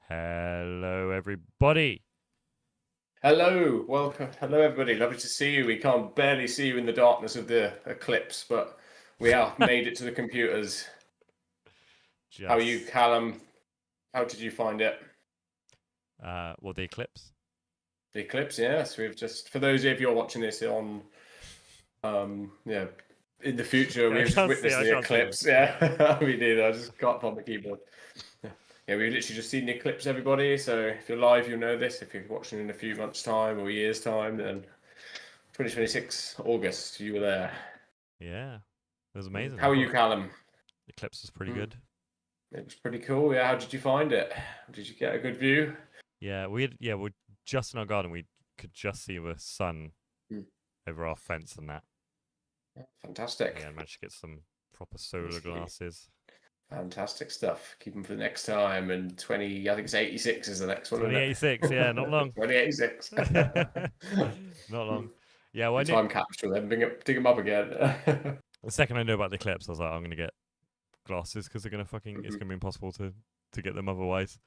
Hello, everybody. Hello, welcome. Hello, everybody. Lovely to see you. We can't barely see you in the darkness of the eclipse, but we have made it to the computers. How are you, Callum? How did you find it? Well, the eclipse. The eclipse, yes. We've just, for those of you who are watching this on, in the future, we've just witnessed the eclipse. Yeah, we did. I just got on the keyboard. Yeah, we've literally just seen the eclipse, everybody. So if you're live, you'll know this. If you're watching in a few months' time or years' time, then 2026 August, you were there. Yeah, it was amazing. How are you, Callum? The eclipse was pretty good. It was pretty cool. Yeah, how did you find it? Did you get a good view? Yeah, we're just in our garden. We could just see the sun over our fence and that. Fantastic. Yeah, I managed to get some proper solar glasses. Fantastic stuff. Keep them for the next time. And I think it's 86 is the next one. 2086, yeah, not long. 2086. Not long. Yeah, well, time capsule then, dig them up again. The second I know about the eclipse, I was like, I'm gonna get glasses because they're gonna it's gonna be impossible to get them otherwise.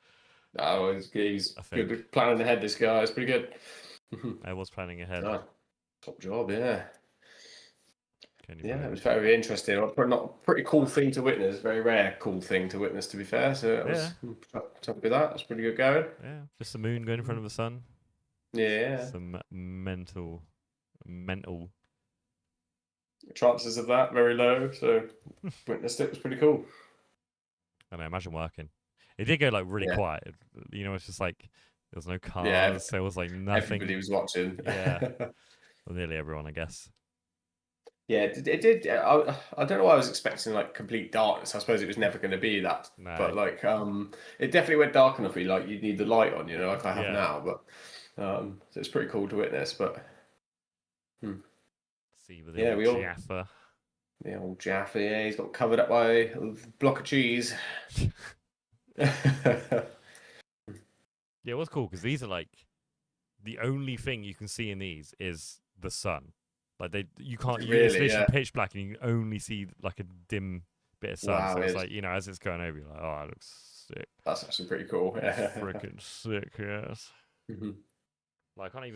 Oh, he's good planning ahead. This guy is pretty good. I was planning ahead. Top job, yeah. Yeah, it was very interesting. Pretty cool thing to witness. Very rare cool thing to witness, to be fair. So it was happy with that. It's pretty good going. Yeah, just the moon going in front of the sun. Yeah. Some mental chances of that very low. So witnessed it. It was pretty cool. I know. Imagine working. It did go like really quiet. You know, it's just like there was no cars. Yeah, so it was like nothing. Everybody was watching. Yeah, well, nearly everyone, I guess. Yeah, it did. I don't know why I was expecting like complete darkness. I suppose it was never going to be that. No. But like, it definitely went dark enough. Like you need the light on, like I have now. But so it's pretty cool to witness. But see with the old Jaffa. The old Jaffa. Yeah, he's got covered up by a block of cheese. Yeah, it was cool because these are like the only thing you can see in these is the sun. Like you can't. It's literally pitch black, and you can only see like a dim bit of sun. Wow, so it's like as it's going over, you're like, oh, it looks sick. That's actually pretty cool. Freaking sick, yes. Like I can't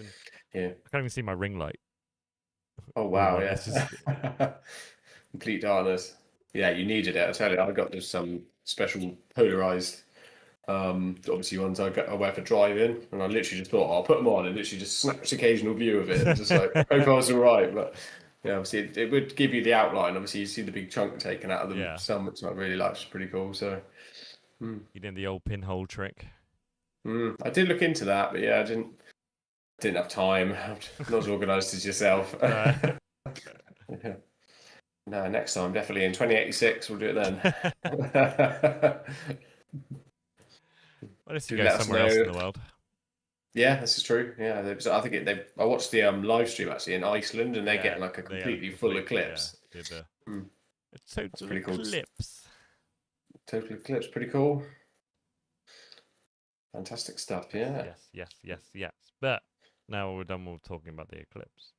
even see my ring light. Oh wow, yeah. Just... complete darkness. Yeah, you needed it. I tell you, I got some special polarized. Obviously ones I wear for driving, and I literally just thought I'll put them on and literally just snatch occasional view of it, and just like hope I was all right. But yeah, obviously it would give you the outline. Obviously you see the big chunk taken out of the sun, which I really like. It's pretty cool. So you did the old pinhole trick. I did look into that, but yeah, I didn't have time. I'm not as organised as yourself. Yeah. No, next time definitely in 2086 we'll do it then. Well, if you go somewhere else in the world. Yeah, this is true. Yeah, I think I watched the live stream actually in Iceland, and they're getting like a completely full eclipse. It's total eclipse. Total eclipse, pretty cool. Fantastic stuff. Yeah. Yes. But now we're done with talking about the eclipse.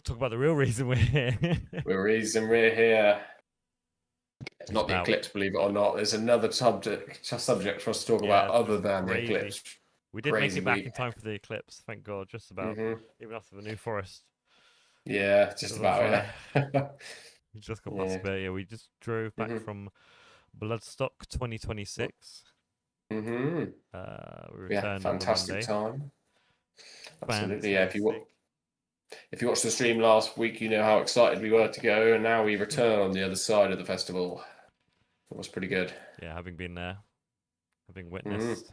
Talk about the real reason we're here. We're here. It's not the eclipse, believe it or not. There's another subject for us to talk about other than the eclipse. We did make it back in time for the eclipse, thank God, just about. Even after the New Forest. Yeah, just about, We just got past a bit. Yeah, we just drove back from Bloodstock 2026. We returned fantastic on Monday. Time. Absolutely, yeah. If you watched the stream last week, you know how excited we were to go, and now we return on the other side of the festival. It was pretty good. Yeah, having been there, having witnessed,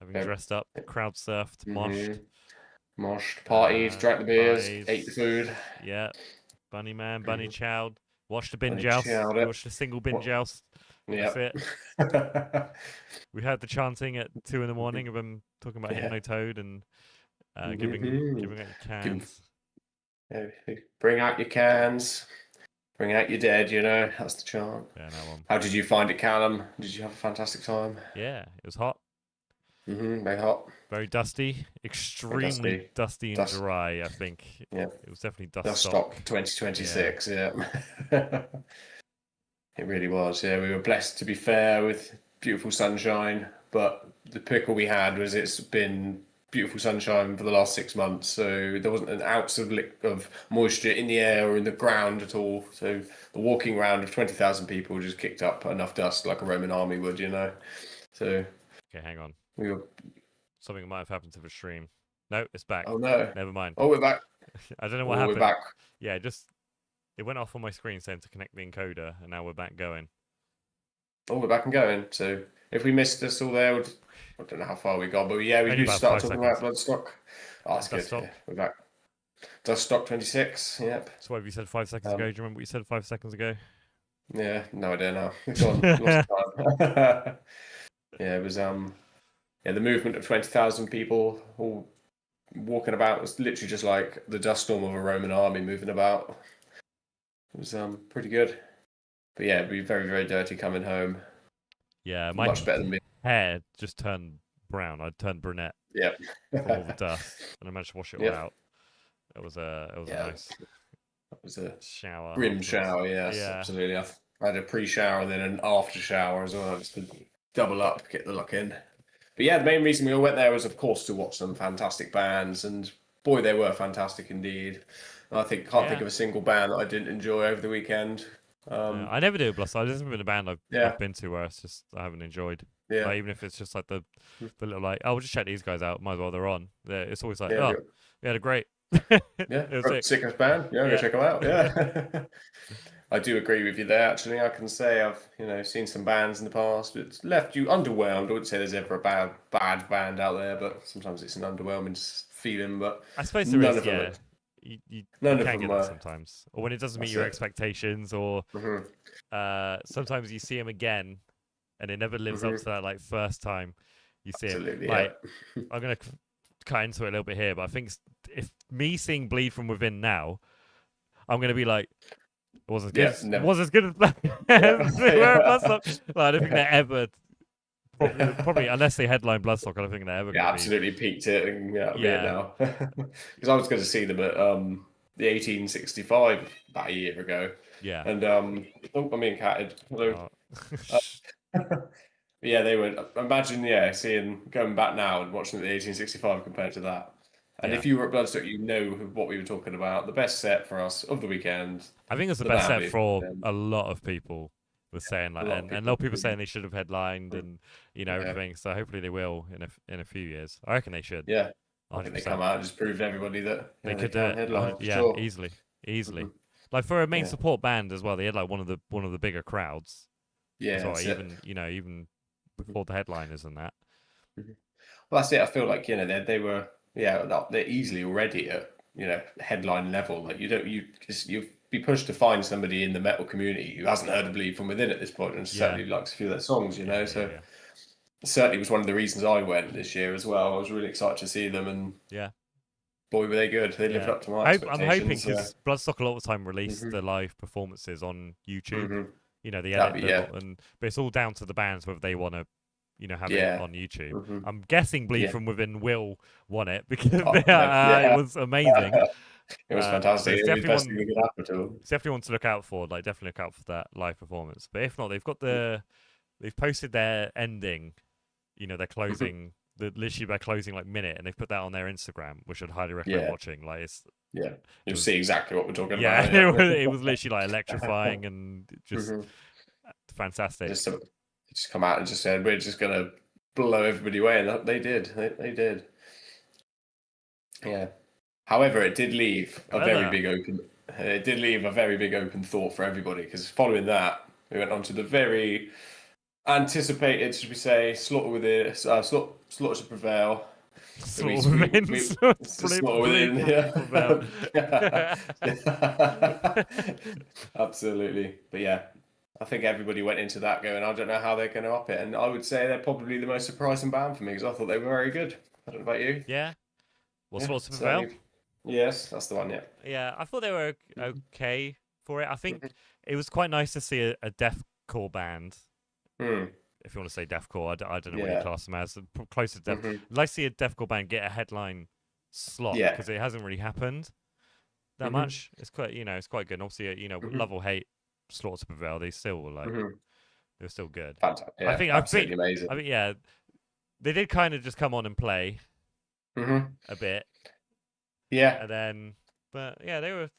having dressed up, crowd surfed, moshed, partied, drank the beers, ate the food. Yeah, bunny man, bunny chowed, watched the bin joust, watched a single bin joust. That's it. We heard the chanting at 2 a.m. of them talking about Hypno Toad and giving out your cans. Bring out your cans. Bring out your dead, that's the chant. Yeah, that one. How did you find it, Callum? Did you have a fantastic time? Yeah, it was hot. Very hot. Very dusty. Extremely dusty and dry, I think. Yeah. It was definitely Bloodstock 2026, yeah. It really was, yeah. We were blessed, to be fair, with beautiful sunshine. But the pickle we had was it's been beautiful sunshine for the last 6 months, so there wasn't an ounce of moisture in the air or in the ground at all. So the walking round of 20,000 people just kicked up enough dust like a Roman army would, So okay, hang on. we were... Something might have happened to the stream. No, it's back. Oh no! Never mind. Oh, we're back. I don't know what happened. We're back. Yeah, it went off on my screen saying to connect the encoder, and now we're back going. Oh, we're back and going. So if we missed us all there, I don't know how far we got, but yeah, we do start talking about Bloodstock. Oh, that's good. Yeah, we're back. Bloodstock 26. Yep. So what have you said 5 seconds ago? Do you remember what you said 5 seconds ago? Yeah, no idea now. It's gone. Lost time. Yeah, it was the movement of 20,000 people all walking about was literally just like the dust storm of a Roman army moving about. It was pretty good. But yeah, it'd be very, very dirty coming home. Yeah, much better than me. Hair just turned brown. I turned brunette. Yeah. From all the dust, and I managed to wash it all out. It was nice. That was a shower. Grim shower, yes, absolutely. I had a pre-shower and then an after shower as well, just to double up, get the look in. But yeah, the main reason we all went there was, of course, to watch some fantastic bands, and boy, they were fantastic indeed. I can't think of a single band that I didn't enjoy over the weekend. I never do Bloodstock. There's never been a band I've been to where it's just I haven't enjoyed. Yeah. Like, even if it's just like the little like, oh, we'll just check these guys out. Might as well they're on. It's always like, we had a great. Sickest band. Yeah, go check them out. Yeah. I do agree with you there. Actually, I can say I've seen some bands in the past. It's left you underwhelmed. I wouldn't say there's ever a bad band out there, but sometimes it's an underwhelming feeling. But I suppose there is. Yeah. You can get that sometimes, or when it doesn't meet your expectations, or sometimes you see them again, and it never lives up to that like first time you see it. Like, I'm gonna cut into it a little bit here, but I think if me seeing Bleed from Within now, I'm gonna be like, it wasn't good. It was as good as Bloodstock. Like, I don't think they're ever. Probably unless they headline Bloodstock, I don't think they're ever. Yeah, absolutely peaked it. And, now because I was going to see them at the 1865 about a year ago. Yeah, and I'm being catted. Hello. Yeah, they were. Imagine, going back now and watching the 1865 compared to that. And if you were at Bloodstock, you know what we were talking about. The best set for us of the weekend. I think it's the best set for a lot of people. Was saying like, and a lot of people saying they should have headlined and everything. So hopefully they will in a few years. I reckon they should. Yeah, 100%. I think they come out and just prove to everybody that they could do it. Headline. Easily. Like for a main support band as well, they had like one of the bigger crowds. Yeah, well, even before the headliners and that. Well, that's it. I feel like they were they're easily already at headline level. Like you've be pushed to find somebody in the metal community who hasn't heard of Bleed from Within at this point and certainly likes a few of their songs, so certainly was one of the reasons I went this year as well. I was really excited to see them, and boy, were they good. They lived up to my expectations. I'm hoping, because Bloodstock a lot of the time release the live performances on YouTube. The edit but it's all down to the bands whether they want to have it on YouTube. I'm guessing Bleed from Within will want it because it was amazing. It was fantastic. It's definitely best thing that could happen to them. It's definitely one to look out for. Like, definitely look out for that live performance. But if not, they've posted their ending. Their closing. Literally their closing minute, and they've put that on their Instagram, which I'd highly recommend watching. Like, you'll see exactly what we're talking about. Yeah, it was literally electrifying and just fantastic. Just come out and just said we're just gonna blow everybody away, and they did. They did. Yeah. However, it did leave a very big open. It did leave a very big open thought for everybody, because following that, we went on to the very anticipated, should we say, Slaughter to Prevail. Slaughter Within. Yeah. Absolutely. But yeah, I think everybody went into that going, I don't know how they're going to up it, and I would say they're probably the most surprising band for me, because I thought they were very good. I don't know about you. Yeah. Well, Slaughter to Prevail. Yes, that's the one, yeah. Yeah, I thought they were okay for it. I think it was quite nice to see a deathcore band. If you want to say deathcore, I don't know what you class them as. Close to death. I'd like to see a deathcore band get a headline slot, because it hasn't really happened that much. It's quite, it's quite good. And obviously, love or hate Slaughter to Prevail, they still were they're still good. Fantastic. Yeah, absolutely amazing. I think they did kind of just come on and play a bit. Yeah. And then, but yeah, they were.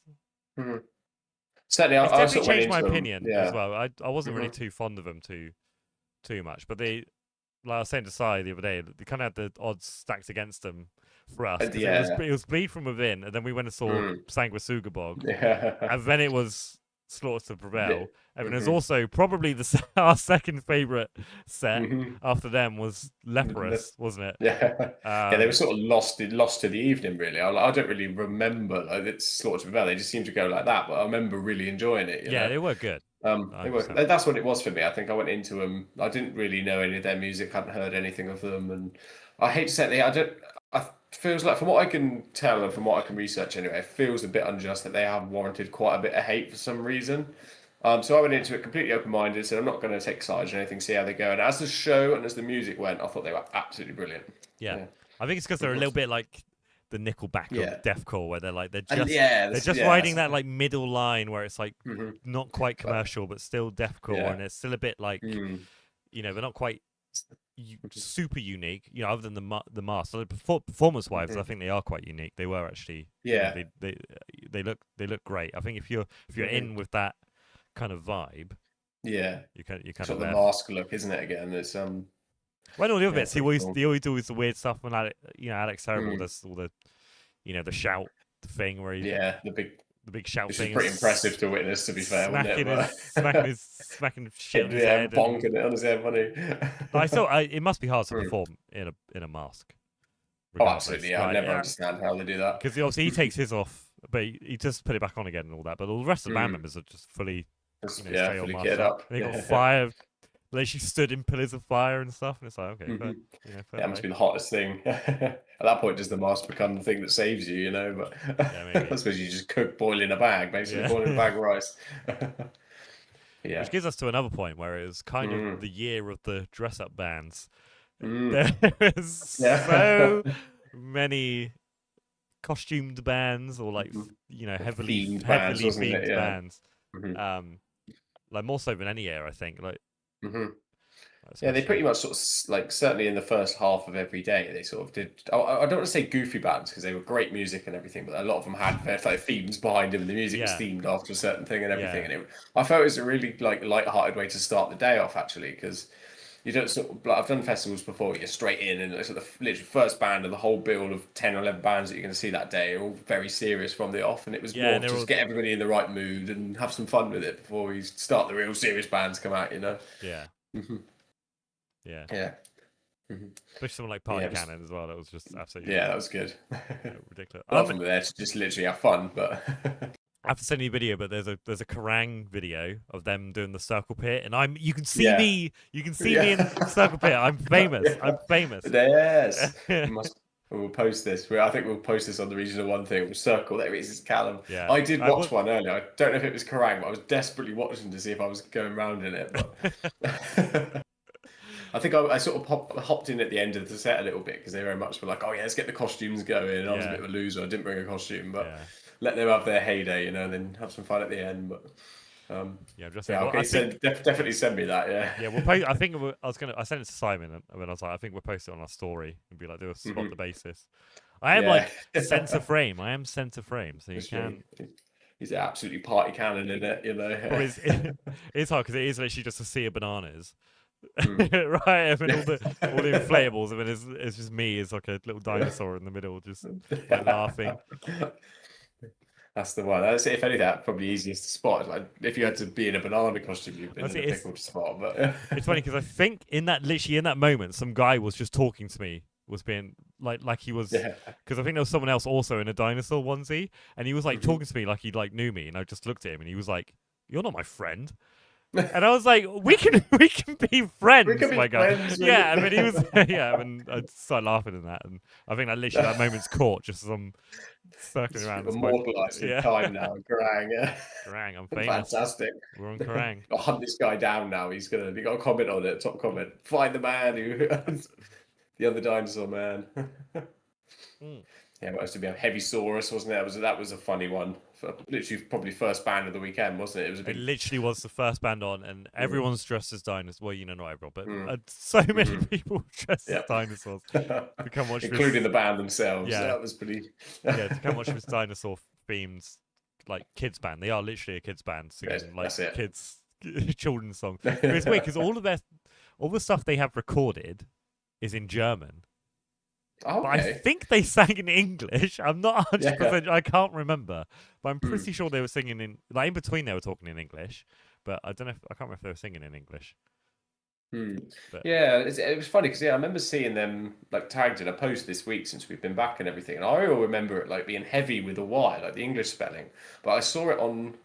Certainly, It's definitely changed my opinion as well. I wasn't really too fond of them too much, but they, like I was saying to Sai the other day, they kind of had the odds stacked against them for us. It was Bleed from Within, and then we went and saw Sanguisuga Bog, and then it was Slaughter to Prevail, and then it was also probably our second favourite set after them was Leprous, wasn't it? Yeah, they were sort of lost to the evening, really. I don't really remember it's Slaughter to Prevail. They just seemed to go like that, but I remember really enjoying it. You know? They were good. That's what it was for me. I think I went into them. I didn't really know any of their music. Hadn't heard anything of them, and I hate to say it. I feels like, from what I can tell and from what I can research anyway, it feels a bit unjust that they have warranted quite a bit of hate for some reason. So I went into it completely open-minded. So I'm not going to take sides or anything. See how they go. And as the show and as the music went, I thought they were absolutely brilliant. Yeah. I think it's because they're a little bit like the Nickelback of deathcore, where they're just riding that like middle line where it's like not quite commercial but still deathcore, and it's still a bit like you know, they're not quite super unique, you know, other than the mask. So performance wise, I think they are quite unique. They were actually, you know, they look great. I think if you're in with that kind of vibe, you kind of the mask look, isn't it? Again, it's well, all the other bits, he always do the weird stuff when Alex Terrible does all the, you know, the shout thing where he the big shout thing. It's pretty impressive to witness, to be fair, wasn't it? Smacking shit on his head, bonking it on his head, wasn't he? It must be hard to perform in a mask. Oh, absolutely! Yeah, I never understand how they do that. Because obviously he takes his off, but he just put it back on again and all that. But all the rest of the band members are just fully, fully geared up. And they got fire. They actually stood in pillars of fire and stuff, and it's like, okay, that must be the hottest thing. At that point, does the mask become the thing that saves you? You know, but I suppose you just boil in a bag, basically, boil in a bag of rice. Which gives us to another point where it was kind of the year of the dress-up bands. There was so many costumed bands, or like you know, heavily themed bands. Like more so than any year, I think. Like. They pretty much sort of like, certainly in the first half of every day, they sort of did. I don't want to say goofy bands because they were great music and everything, but a lot of them had their themes behind them, and the music was themed after a certain thing and everything. And I felt it was a really like light-hearted way to start the day off, actually, because you don't sort of, like, I've done festivals before. You're straight in, and it's like the literally first band of the whole bill of 10 or 11 bands that you're going to see that day are all very serious from the off, and it was more just get everybody in the right mood and have some fun with it before we start the real serious bands come out, you know. Especially someone like Party Cannon as well. That was just absolutely that was good. Ridiculous. A lot of them were there to just literally have fun, but I have to send you a video, but there's a Kerrang video of them doing the circle pit, and you can see me in the circle pit. I'm famous. Yes. We'll post this. I think we'll post this on the Regional One thing. We'll circle there. It's Callum. Yeah. I did watch one earlier. I don't know if it was Kerrang, but I was desperately watching to see if I was going round in it. But I think I sort of hopped in at the end of the set a little bit because they very much were like, oh yeah, let's get the costumes going. And I was a bit of a loser. I didn't bring a costume, but let them have their heyday, you know, and then have some fun at the end. But definitely send me that. We'll post. I think I sent it to Simon, and then I was like, I think we'll post it on our story and be like, do a spot the basis. I am like center frame. So you can. He's absolutely Party Cannon in it, you know. It's hard because it is literally just a sea of bananas. Right, and then all the inflatables, and then it's just me as like a little dinosaur in the middle, just like, laughing. That's the one. If anything, that's probably easiest to spot. Like if you had to be in a banana costume, you've been in a pickle to spot. But it's funny because I think in that moment, some guy was just talking to me, was being like he was, because I think there was someone else also in a dinosaur onesie, and he was like talking to me like he like knew me, and I just looked at him and he was like, "You're not my friend." And I was like, we can be friends, my guy. Yeah, I mean, he was, and I started laughing at that, and I think that literally that moment's caught just as I'm circling around. Immortalised in time now, Kerrang. Kerrang, I'm famous. Fantastic. We're on Kerrang. I'll hunt this guy down now. He got a comment on it, top comment. Find the man who, the other dinosaur man. Yeah, it was to be a Heavysaurus, wasn't it? That was a funny one. literally probably first band of the weekend, wasn't it? It was a big... It literally was the first band on, and everyone's dressed as dinosaurs. Well, not everyone, but so Mm-hmm. many people dressed as dinosaurs to come watch including the band themselves. Yeah, that was pretty. To come watch this dinosaur themed like kids band. They are literally a kids band singing like kids children's songs. It's weird because all the stuff they have recorded is in German. Oh, okay. But I think they sang in English. I'm not 100%. I can't remember, but I'm pretty sure they were singing in between. They were talking in English, but I don't know. I can't remember if they were singing in English. But... Yeah, it was funny because I remember seeing them like tagged in a post this week since we've been back and everything, and I all remember it like being heavy with a Y, like the English spelling. But I saw it on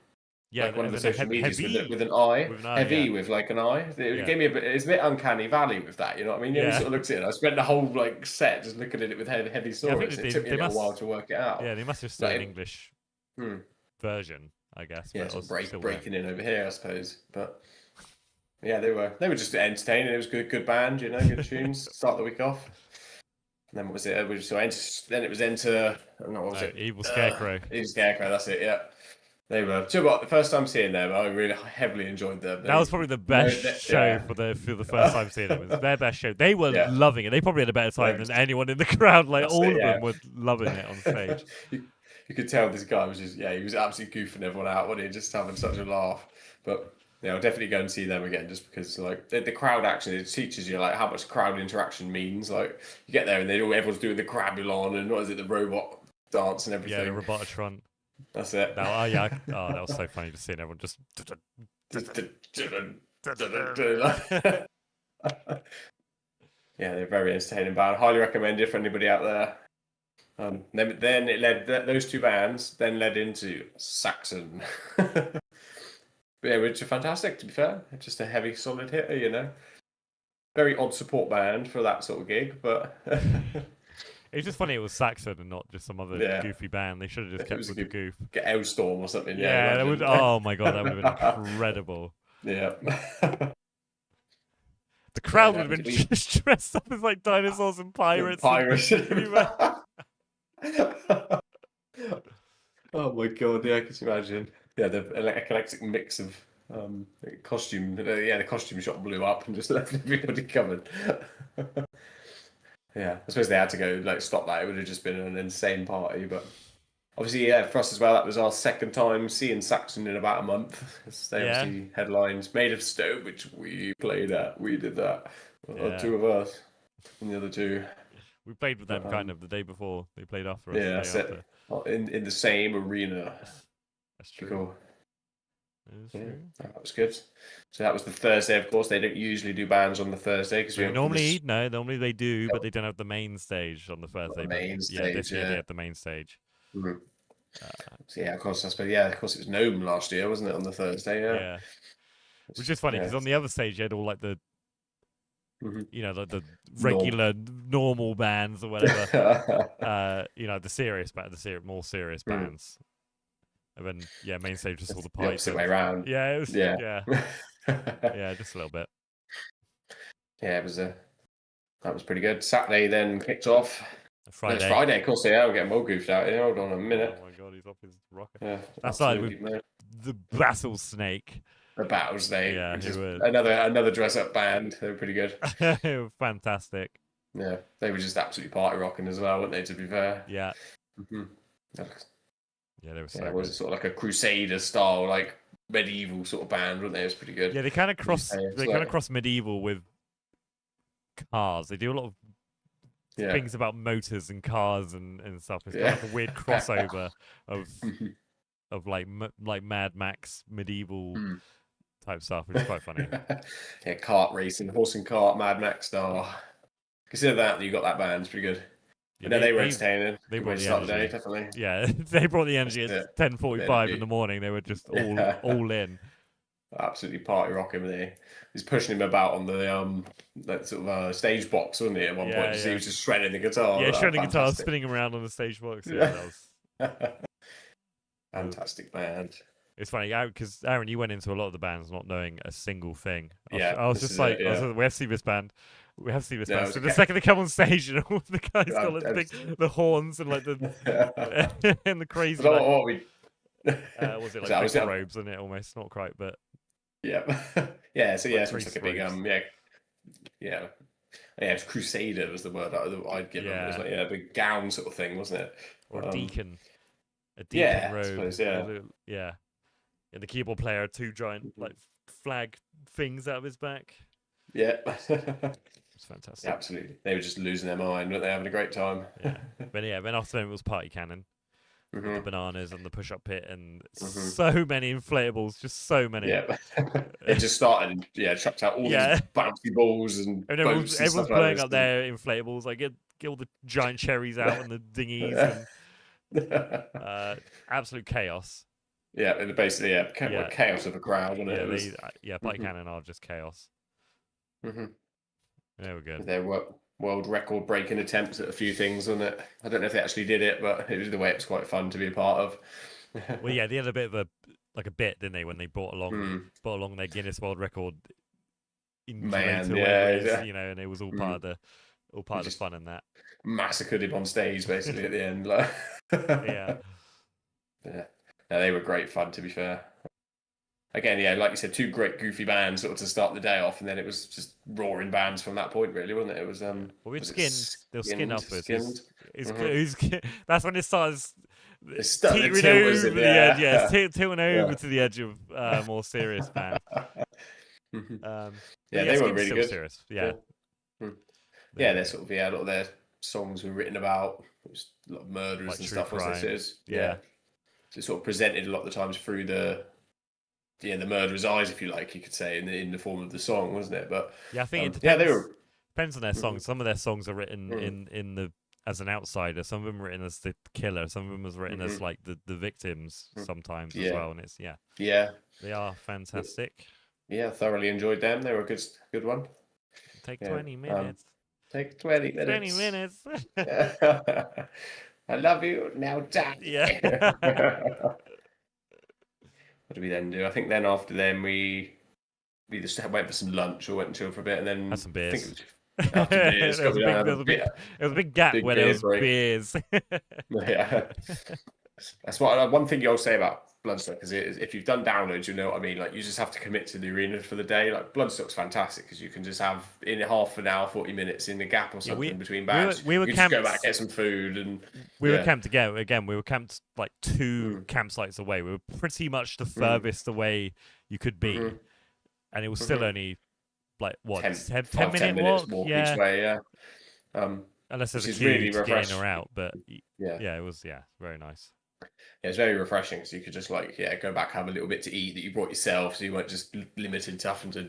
one of the social medias with an I, heavy with like an I. It gave me it's a bit uncanny valley with that. You know what I mean? You sort of looked at it. I spent the whole set just looking at it with heavy soreness. It took me a little while to work it out. Yeah, they must have still an English version, I guess. Yeah, breaking in over here, I suppose, but. Yeah, they were just entertaining. It was good band, good tunes. Start the week off. And then what was it? Then it was Enter. What was it? Evil Scarecrow. Evil Scarecrow. That's it. Yeah, they were. Do you know what? The first time seeing them, I really heavily enjoyed them. That was probably the best show for the first time seeing them. It was their best show. They were loving it. They probably had a better time than anyone in the crowd. Like all of them were loving it on stage. You could tell this guy was just he was absolutely goofing everyone out, wasn't he? Just having such a laugh, but. Yeah, I'll definitely go and see them again just because like the crowd action, it teaches you like how much crowd interaction means. Like you get there and everyone's doing the crabulon and the robot dance and everything. Yeah, the Robotron. That's it. That was so funny to see everyone just. Yeah, they're very entertaining band. Highly recommend it for anybody out there. Then it led those two bands then led into Saxon. Yeah, which are fantastic, to be fair. Just a heavy, solid hitter, Very odd support band for that sort of gig, but... It's just funny it was Saxon and not just some other goofy band. They should have just kept with the goof. Get Elstorm or something, yeah. That would, oh my god, that would have been incredible. Yeah. The crowd would have been just dressed up as like dinosaurs and pirates. Oh my god, yeah, I can imagine. Yeah, the eclectic mix of costume. The costume shop blew up and just left everybody covered. Yeah, I suppose they had to go stop that. It would have just been an insane party. But obviously, for us as well, that was our second time seeing Saxon in about a month. They obviously headlines Made of Stone, which we played at. We did that. Two of us and the other two. We played with them kind of the day before. They played after us. Yeah, that's it. In the same arena. That's true. Cool. True. That was good. So that was the Thursday. Of course, they don't usually do bands on the Thursday because normally they do, but they don't have the main stage on the Thursday. The main stage, this year they have the main stage. Mm-hmm. Of course, I suppose. Yeah, of course, it was Gnome last year, wasn't it, on the Thursday? Yeah. Which is funny because on the other stage you had all like the. The regular normal bands or whatever. The more serious bands. And then main stage was all the pipes. The opposite way around. Yeah, it was. Yeah. Yeah, just a little bit. Yeah, it was that was pretty good. Saturday then kicked off. Friday. It's Friday, of course. Yeah, we're getting more goofed out here. Hold on a minute. Oh my god, he's off his rocket. Yeah, that's like with the Battle Snake. The Battle Snake. Yeah, another dress-up band. They were pretty good. They were fantastic. Yeah, they were just absolutely party rocking as well, weren't they? To be fair. Yeah. Mm-hmm. Yeah, they were so it was sort of like a Crusader style, like medieval sort of band, weren't they? It was pretty good. Yeah, they kind of cross. They kind of cross medieval with cars. They do a lot of things about motors and cars and stuff. It's kind of like a weird crossover of like Mad Max medieval type stuff, which is quite funny. Yeah, kart racing, horse and cart, Mad Max style. Consider that you got that band. It's pretty good. Yeah, they were entertaining. They brought the energy. Day, definitely. Yeah, they brought the energy at 10:45 in the morning. They were just all in. Absolutely party rocking. He's pushing him about on the stage box, wasn't he? At one point, he was just shredding the guitar. Yeah, shredding guitar, spinning around on the stage box. Yeah, that was fantastic band. It's funny because Aaron, you went into a lot of the bands not knowing a single thing. I was just like, we have to see this band. We have to see this band. So the second they come on stage, and all the guys got like the horns and like the and the crazy. Was it like vicar robes in it almost? Not quite, but yeah, yeah. So like it's like a big yeah. It's crusader was the word I'd give them. It was like a big gown sort of thing, wasn't it? Or deacon. A deacon yeah, robe. I suppose, yeah. Yeah. And the keyboard player had 2 giant like flag things out of his back. Yeah. It's fantastic. Yeah, absolutely. They were just losing their mind, weren't they? Having a great time. Yeah. Then after them it was Party Cannon. With the bananas and the push-up pit and so many inflatables, just so many. Yeah, it just started. Yeah, chucked out all these bouncy balls and everyone's and blowing up their inflatables. Like get all the giant cherries out and the dinghies and absolute chaos. Yeah, basically, chaos of a crowd, wasn't it? Party Cannon are just chaos. They were good. Their world record breaking attempts at a few things, wasn't it? I don't know if they actually did it, but it was the way it was quite fun to be a part of. Well, yeah, they had a bit of a bit, didn't they, when they brought along their Guinness World Record yeah. You know, and it was all part of the fun in that. Massacred him on stage basically at the end. Like yeah. No, they were great fun, to be fair. Again, yeah, like you said, 2 great goofy bands sort of to start the day off, and then it was just roaring bands from that point, really, wasn't it? It was They'll skin uppers. Skinned? That's when it starts teetering over the edge. Yeah, tilting over to the edge of more serious bands. They were really good. Serious. Yeah. They're sort of a lot of their songs were written about it was a lot of murderers like and stuff. Wasn't it? So it sort of presented a lot of the times through the murderer's eyes, if you like, you could say, in the form of the song, wasn't it? But yeah, I think it depends on their songs. Some of their songs are written in the as an outsider. Some of them are written as the killer. Some of them was written as like the victims sometimes as well. And it's they are fantastic. Yeah, thoroughly enjoyed them. They were a good one. Take 20 minutes. Take 20 minutes. 20 minutes. I love you now, Dad. Yeah. What did we then do? I think then after then we just went for some lunch or went and chilled for a bit and then had some beers. After beers, it was a big gap when it was beers. Yeah. That's one thing you'll say about Bloodstock is if you've done downloads, you know what I mean. Like you just have to commit to the arena for the day. Like Bloodstock's fantastic because you can just have in half an hour, 40 minutes in the gap or something between bands. We were camped, just go back, get some food, and we were camped together. Again, we were camped like 2 campsites away. We were pretty much the furthest away you could be, and it was still only like what 10 minute walk each way. Yeah. Unless there's a queue really to get in or out, but it was very nice. Yeah, it's very refreshing. So you could just go back, have a little bit to eat that you brought yourself, so you weren't just limited to having to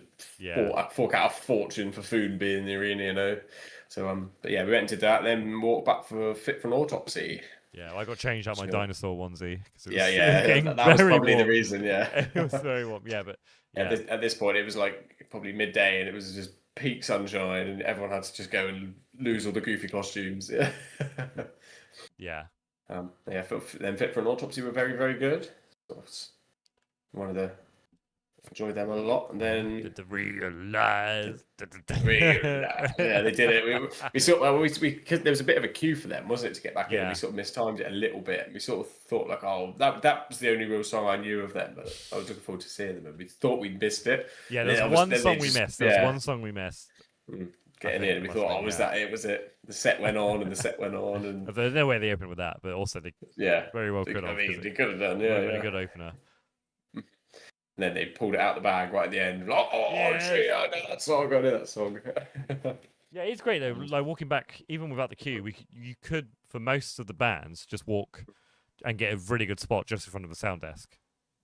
fork out a fortune for food and beer in the arena, you know. So but we went and did that, then walked back for fit for an autopsy. Yeah, I got changed out my dinosaur onesie. That was probably the reason. Yeah, it was very warm. Yeah, but at this point it was like probably midday, and it was just peak sunshine, and everyone had to just go and lose all the goofy costumes. Yeah. Then Fit for an Autopsy were very, very good. Enjoyed them a lot. And then realize. Yeah, they did it. We because there was a bit of a queue for them, wasn't it, to get back in? We sort of mistimed it a little bit. And we sort of thought that was the only real song I knew of them, but I was looking forward to seeing them. And we thought we'd missed it. Yeah, there's one song we missed. There's one song we missed. Getting in, we thought, was that it? Was it? The set went on, and the set went on, and there's no way they opened with that, but also they very well could have. I mean, they could have done, a good opener. And then they pulled it out the bag right at the end. Like, gee, I know that song. I know that song. Yeah, it's great though. Like walking back, even without the queue, you could for most of the bands just walk and get a really good spot just in front of the sound desk.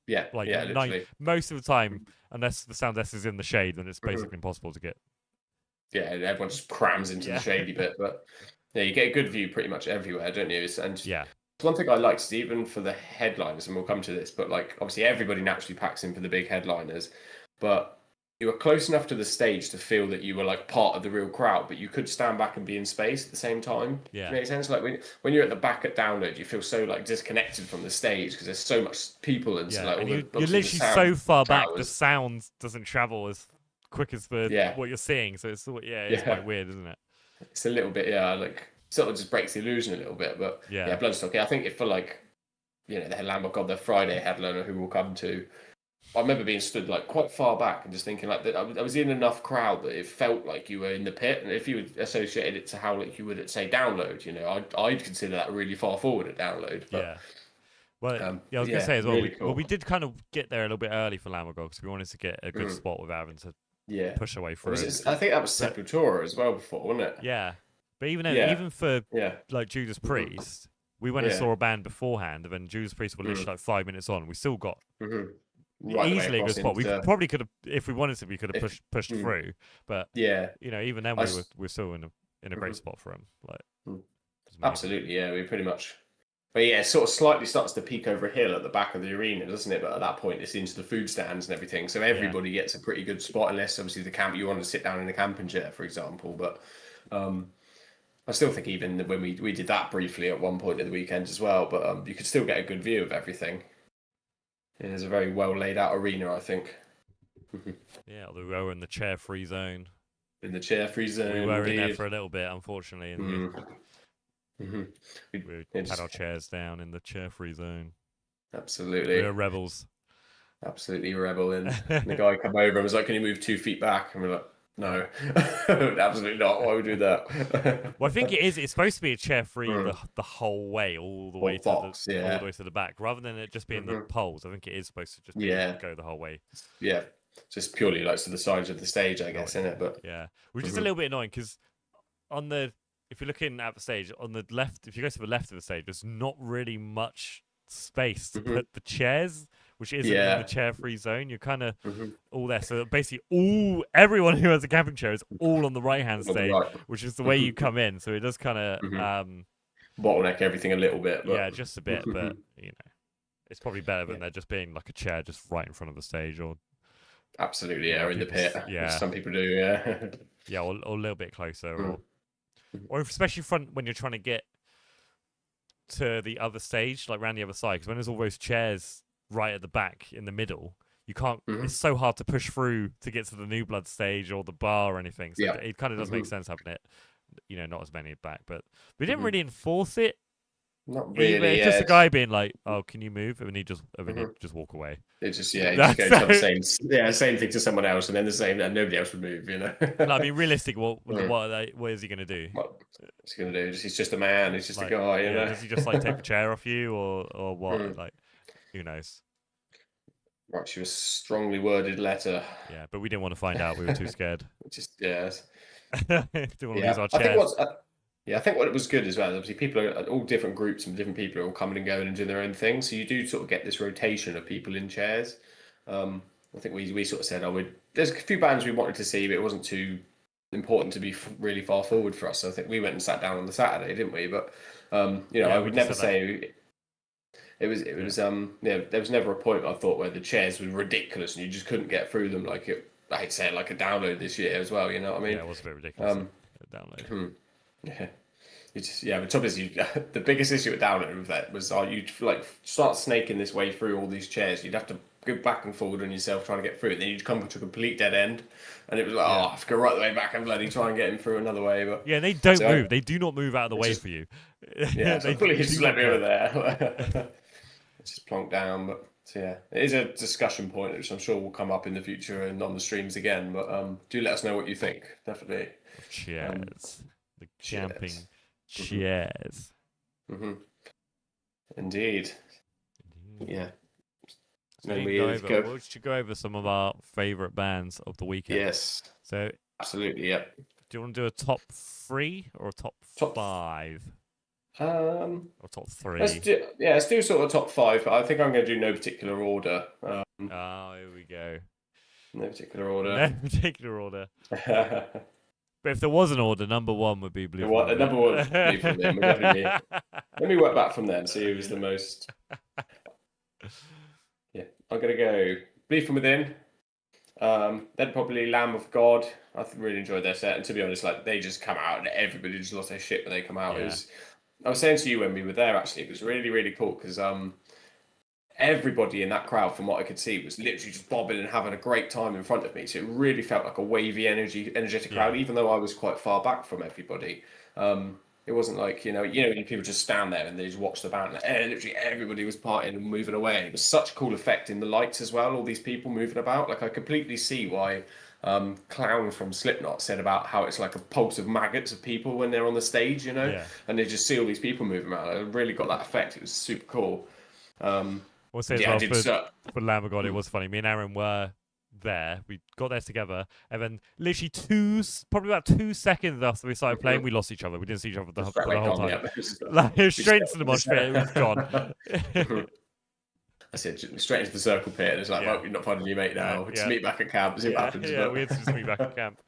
Yeah, literally. Most of the time, unless the sound desk is in the shade, then it's basically impossible to get. Yeah, everyone just crams into the shady bit, but you get a good view pretty much everywhere, don't you? One thing I liked is even for the headliners, and we'll come to this, but obviously everybody naturally packs in for the big headliners, but you were close enough to the stage to feel that you were part of the real crowd, but you could stand back and be in space at the same time. Yeah, makes sense. When you're at the back at download, you feel so disconnected from the stage because there's so much people and you're literally so far back, the sound doesn't travel as quick as for what you're seeing, so it's quite weird, isn't it? It's a little bit sort of just breaks the illusion a little bit, but Bloodstock. I think if for the Lamb of God, the Friday headliner who we'll come to. I remember being stood like quite far back and just thinking like that. I was in enough crowd that it felt like you were in the pit. And if you would associate it to how like you would at say Download, I'd consider that really far forward at Download. But, yeah. Well, I was gonna say as well. Really cool. We did kind of get there a little bit early for Lamb of God because we wanted to get a good spot without having to push away through. I think that was Sepultura as well before, wasn't it? Yeah, but even for like Judas Priest, we went and saw a band beforehand, and then Judas Priest were literally like 5 minutes on. We still got easily a good spot. We probably could have, if we wanted to, we could have pushed through. But even then we're still in a great spot for him. Like absolutely, yeah, we pretty much. But yeah, it sort of slightly starts to peak over a hill at the back of the arena, doesn't it? But at that point, it's into the food stands and everything. So everybody gets a pretty good spot, unless obviously you want to sit down in a camping chair, for example. But I still think even when we did that briefly at one point of the weekend as well, but you could still get a good view of everything. It is a very well laid out arena, I think. Yeah, although we were in the chair-free zone. In the chair-free zone, we were in there for a little bit, unfortunately. And we had our chairs down in the chair-free zone. Absolutely. We were rebels. Absolutely rebel. And the guy came over and was like, "Can you move 2 feet back?" And we're like, "No, absolutely not. Why would we do that?" Well, I think it's supposed to be a chair-free the whole way, all the way all the way to the back, rather than it just being the poles. I think it is supposed to just go the whole way. Yeah, just purely like to the sides of the stage, I guess, isn't it? But which is a little bit annoying because if you're looking at the stage on the left, if you go to the left of the stage, there's not really much space to put the chairs, which isn't in the chair-free zone. You're kind of all there. So basically, everyone who has a camping chair is all on the right-hand stage, which is the way you come in. So it does kind of bottleneck everything a little bit. But... Yeah, just a bit. But it's probably better than there just being like a chair just right in front of the stage, or absolutely, or in the pit. Yeah, some people do. Yeah, yeah, or a little bit closer, or especially front when you're trying to get to the other stage, like around the other side, because when there's all those chairs right at the back in the middle, you can't. It's so hard to push through to get to the New Blood stage or the bar or anything. So it kind of does make sense having it, not as many back. But we didn't really enforce it. Not really. It's just a guy being like, "Oh, can you move?" And he'd just walk away. It just you just go to the same thing to someone else, and then the same, and nobody else would move. I mean, realistic. What is he gonna do? What's he gonna do? He's just a man. He's just a guy. Does he just like take a chair off you, or what? Like, who knows? Right, she was a strongly worded letter. Yeah, but we didn't want to find out. We were too scared. Didn't want to lose our chairs. I think what it was good as well, obviously people are all different groups and different people are all coming and going and doing their own thing. So you do sort of get this rotation of people in chairs. I think we sort of said, there's a few bands we wanted to see, but it wasn't too important to be really far forward for us. So I think we went and sat down on the Saturday, didn't we? But, I would never say it was there was never a point I thought where the chairs were ridiculous and you just couldn't get through them I hate to say it, like a Download this year as well, you know what I mean? Yeah, it was a bit ridiculous. A Download. Yeah. The trouble is, the biggest issue with Download with that was you'd like start snaking this way through all these chairs. You'd have to go back and forward on yourself trying to get through it. Then you'd come to a complete dead end, and it was like, I have to go right the way back and bloody try and get him through another way. But they don't move. They do not move out of the way for you. Yeah, so they just let me over there. Just plonk down. But it is a discussion point, which I'm sure will come up in the future and on the streams again. But do let us know what you think. Definitely. Cheers. The camping chairs. Indeed. Yeah. So we should go over some of our favourite bands of the weekend. Yes. So absolutely, yeah. Do you want to do a top 3 or a top 5? Or top 3. Let's do sort of top 5, but I think I'm going to do no particular order. Here we go. No particular order. But if there was an order, number 1 would be Blue. Number 1 would be from them. Let me work back from them. See who was the most. Yeah, I'm gonna go Bleed From Within. Then probably Lamb of God. I really enjoyed their set, and to be honest, like they just come out and everybody just lost their shit when they come out. Yeah. I was saying to you when we were there, actually, it was really, really cool because everybody in that crowd, from what I could see, was literally just bobbing and having a great time in front of me. So it really felt like a wavy, energetic crowd, even though I was quite far back from everybody. It wasn't like, when people just stand there and they just watch the band. Literally everybody was partying and moving away. It was such a cool effect in the lights as well, all these people moving about. Like, I completely see why Clown from Slipknot said about how it's like a pulse of maggots of people when they're on the stage, Yeah. and they just see all these people moving around. It really got that effect. It was super cool. We'll say as well for Lamb of God, it was funny. Me and Aaron were there. We got there together, and then literally probably about 2 seconds after we started playing, we lost each other. We didn't see each other for the whole time. Like, it was straight into the mosh pit. It was gone. I said straight into the circle pit. And it's like, well, you're not finding your mate now. Just meet back at camp. See what happens. Yeah, we had to just meet back at camp.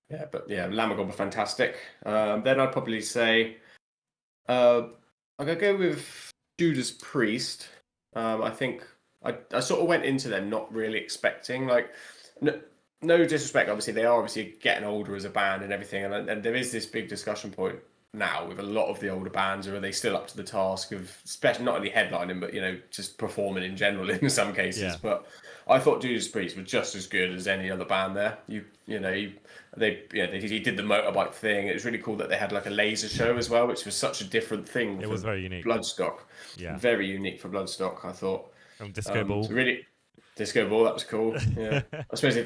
Yeah, but Lamb of God were fantastic. Then I'd probably say I'm gonna go with Judas Priest. I think I sort of went into them not really expecting, like, no disrespect, obviously they are obviously getting older as a band and everything, and there is this big discussion point now with a lot of the older bands, or are they still up to the task of, especially not only headlining but just performing in general in some cases. But I thought Judas Priest were just as good as any other band there. He did the motorbike thing. It was really cool that they had like a laser show as well, which was such a different thing. It was very unique. Bloodstock, very unique for Bloodstock, I thought. And disco ball, really, disco ball. That was cool. Yeah, I suppose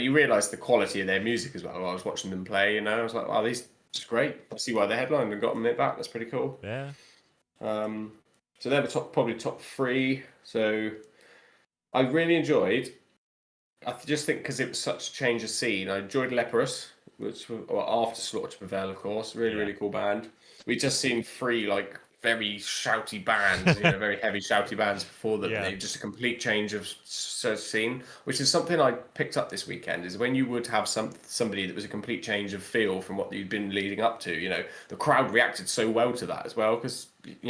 you realise the quality of their music as well. I was watching them play, I was like, wow, these just great. I see why they headlined and got them back. That's pretty cool. Yeah. So they're probably top three. So I really enjoyed. I just think because it was such a change of scene. I enjoyed Leprous, which was after Slaughter to Prevail, of course. Really cool band. We just seen three like very shouty bands, very heavy shouty bands before that. Yeah. Just a complete change of scene, which is something I picked up this weekend. Is when you would have somebody that was a complete change of feel from what you'd been leading up to. The crowd reacted so well to that as well, because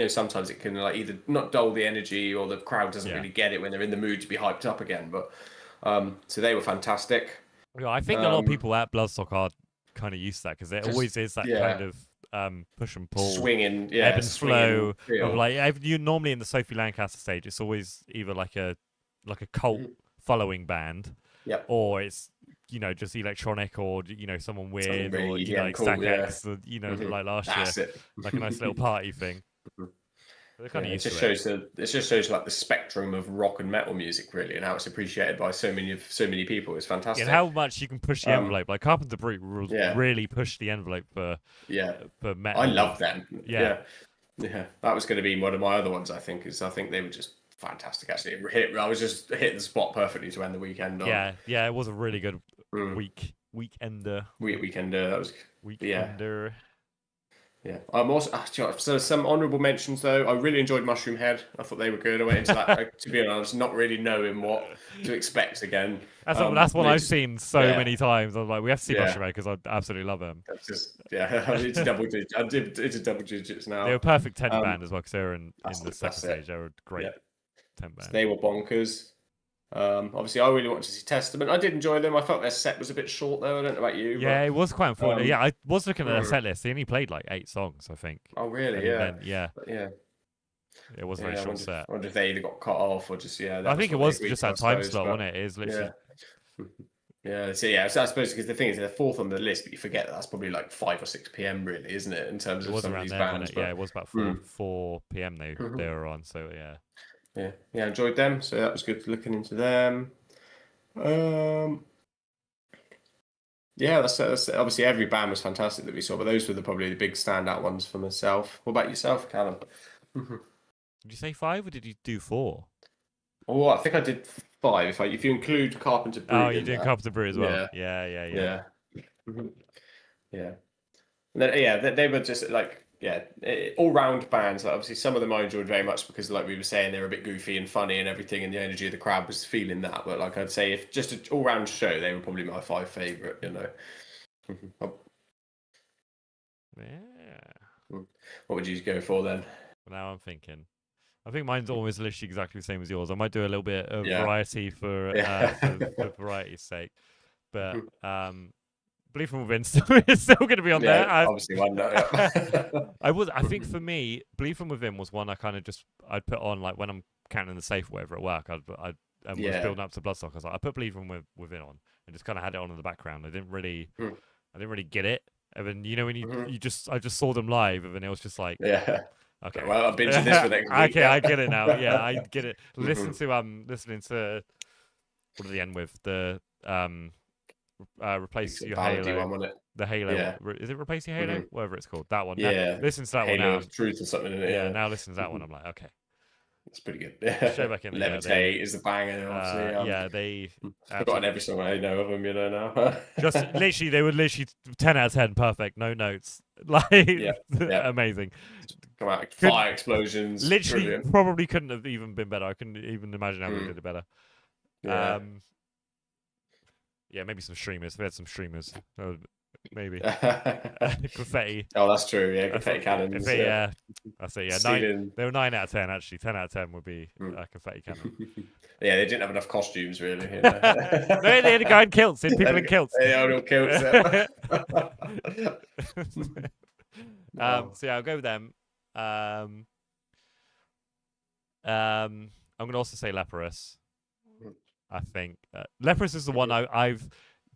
sometimes it can like either not dull the energy, or the crowd doesn't really get it when they're in the mood to be hyped up again. But so they were fantastic. Yeah, I think a lot of people at Bloodstock are kind of used to that, because there always is that kind of push and pull, swinging, ebb and flow of like you normally in the Sophie Lancaster stage. It's always either like a cult following band, or it's just electronic, or someone weird, really, or like cool, Stack X, like last year, like a nice little party thing. Kind of it just shows like the spectrum of rock and metal music, really, and how it's appreciated by so many people. It's fantastic. And how much you can push the envelope. Like Carpenter Brute really pushed the envelope for metal. I love them. Yeah. That was going to be one of my other ones. I think they were just fantastic. Actually, I was just hitting the spot perfectly to end the weekend on. Yeah, it was a really good weekender. Weekender. That was weekender. Yeah, I'm also so some honourable mentions though. I really enjoyed Mushroom Head. I thought they were good. I went into that to be honest, not really knowing what to expect again. That's one I've seen so many times. I was like, we have to see Mushroom Head because I absolutely love them. It's just it's double digits. It's double digits now. They were perfect tent band as well, because they were in the second stage. They were a great tent band. So they were bonkers. Obviously, I really wanted to see Testament. I did enjoy them. I felt their set was a bit short, though. I don't know about you. Yeah, it was quite important. I was looking at their set list. They only played like 8 songs, I think. Oh, really? Then, it was a very short set. I wonder if they either got cut off or just I think it was just that time slot, wasn't it? It is literally. So I suppose because the thing is they're fourth on the list, but you forget that's probably like 5 or 6 p.m. really, isn't it? In terms of some of these bands. Yeah, it was about 4 p.m. they were on. So yeah. Yeah, enjoyed them. So that was good looking into them. That's obviously every band was fantastic that we saw, but those were probably the big standout ones for myself. What about yourself, Callum? Did you say 5 or did you do 4? Oh, I think I did 5. If you include Carpenter Brute. Oh, you did Carpenter Brute as well. Yeah. And then, they were just like. All-round bands. Like, obviously, some of them I enjoyed very much because, like we were saying, they were a bit goofy and funny and everything, and the energy of the crowd was feeling that. But like I'd say, if just an all-round show, they were probably my 5 favourite. Yeah. What would you go for then? Now I'm thinking. I think mine's almost literally exactly the same as yours. I might do a little bit of variety for variety's sake, but Believe from Within is still going to be on there. Obviously one. I think for me, Believe from Within was one I'd put on like when I'm counting the safe or whatever at work. I was building up to Bloodstock. I was like, I put Believe from Within on and just kind of had it on in the background. I didn't really get it And then when I just saw them live, and then it was just like, Yeah. okay, Well, I'm binging this for next week. Okay, I get it now. Yeah, I get it. Mhm. Listening to what did the end with the replace It's a your ballady Halo. one, wasn't it? The Halo Yeah. one. Is it replace your Halo? Mhm. Whatever it's called. That one. Now, Yeah. listen to that one Halo now. of Truth or something in it. Yeah, Yeah. now listen to that one. Mhm. I'm like, okay, It's pretty good. straight back in there. Levitate is the banger, obviously. They Forgotten every song I know of them, now. just literally, they were literally 10 out of 10, perfect, no notes, like Yeah. amazing. Come out, fire explosions. Literally, Brilliant. probably couldn't have even been better. I couldn't even imagine how we did it better. Yeah. Yeah, maybe some streamers. We had some streamers. Maybe confetti. Oh, that's true. Yeah, confetti cannons. Yeah, that's it. Yeah, they were 9 out of 10 actually. 10 out of 10 would be a confetti cannon. Yeah, they didn't have enough costumes really. No, they had a guy in kilts. They had people in kilts. They had all kilts. So yeah, I'll go with them. I'm gonna also say Leprous. I think Leprous is the one I've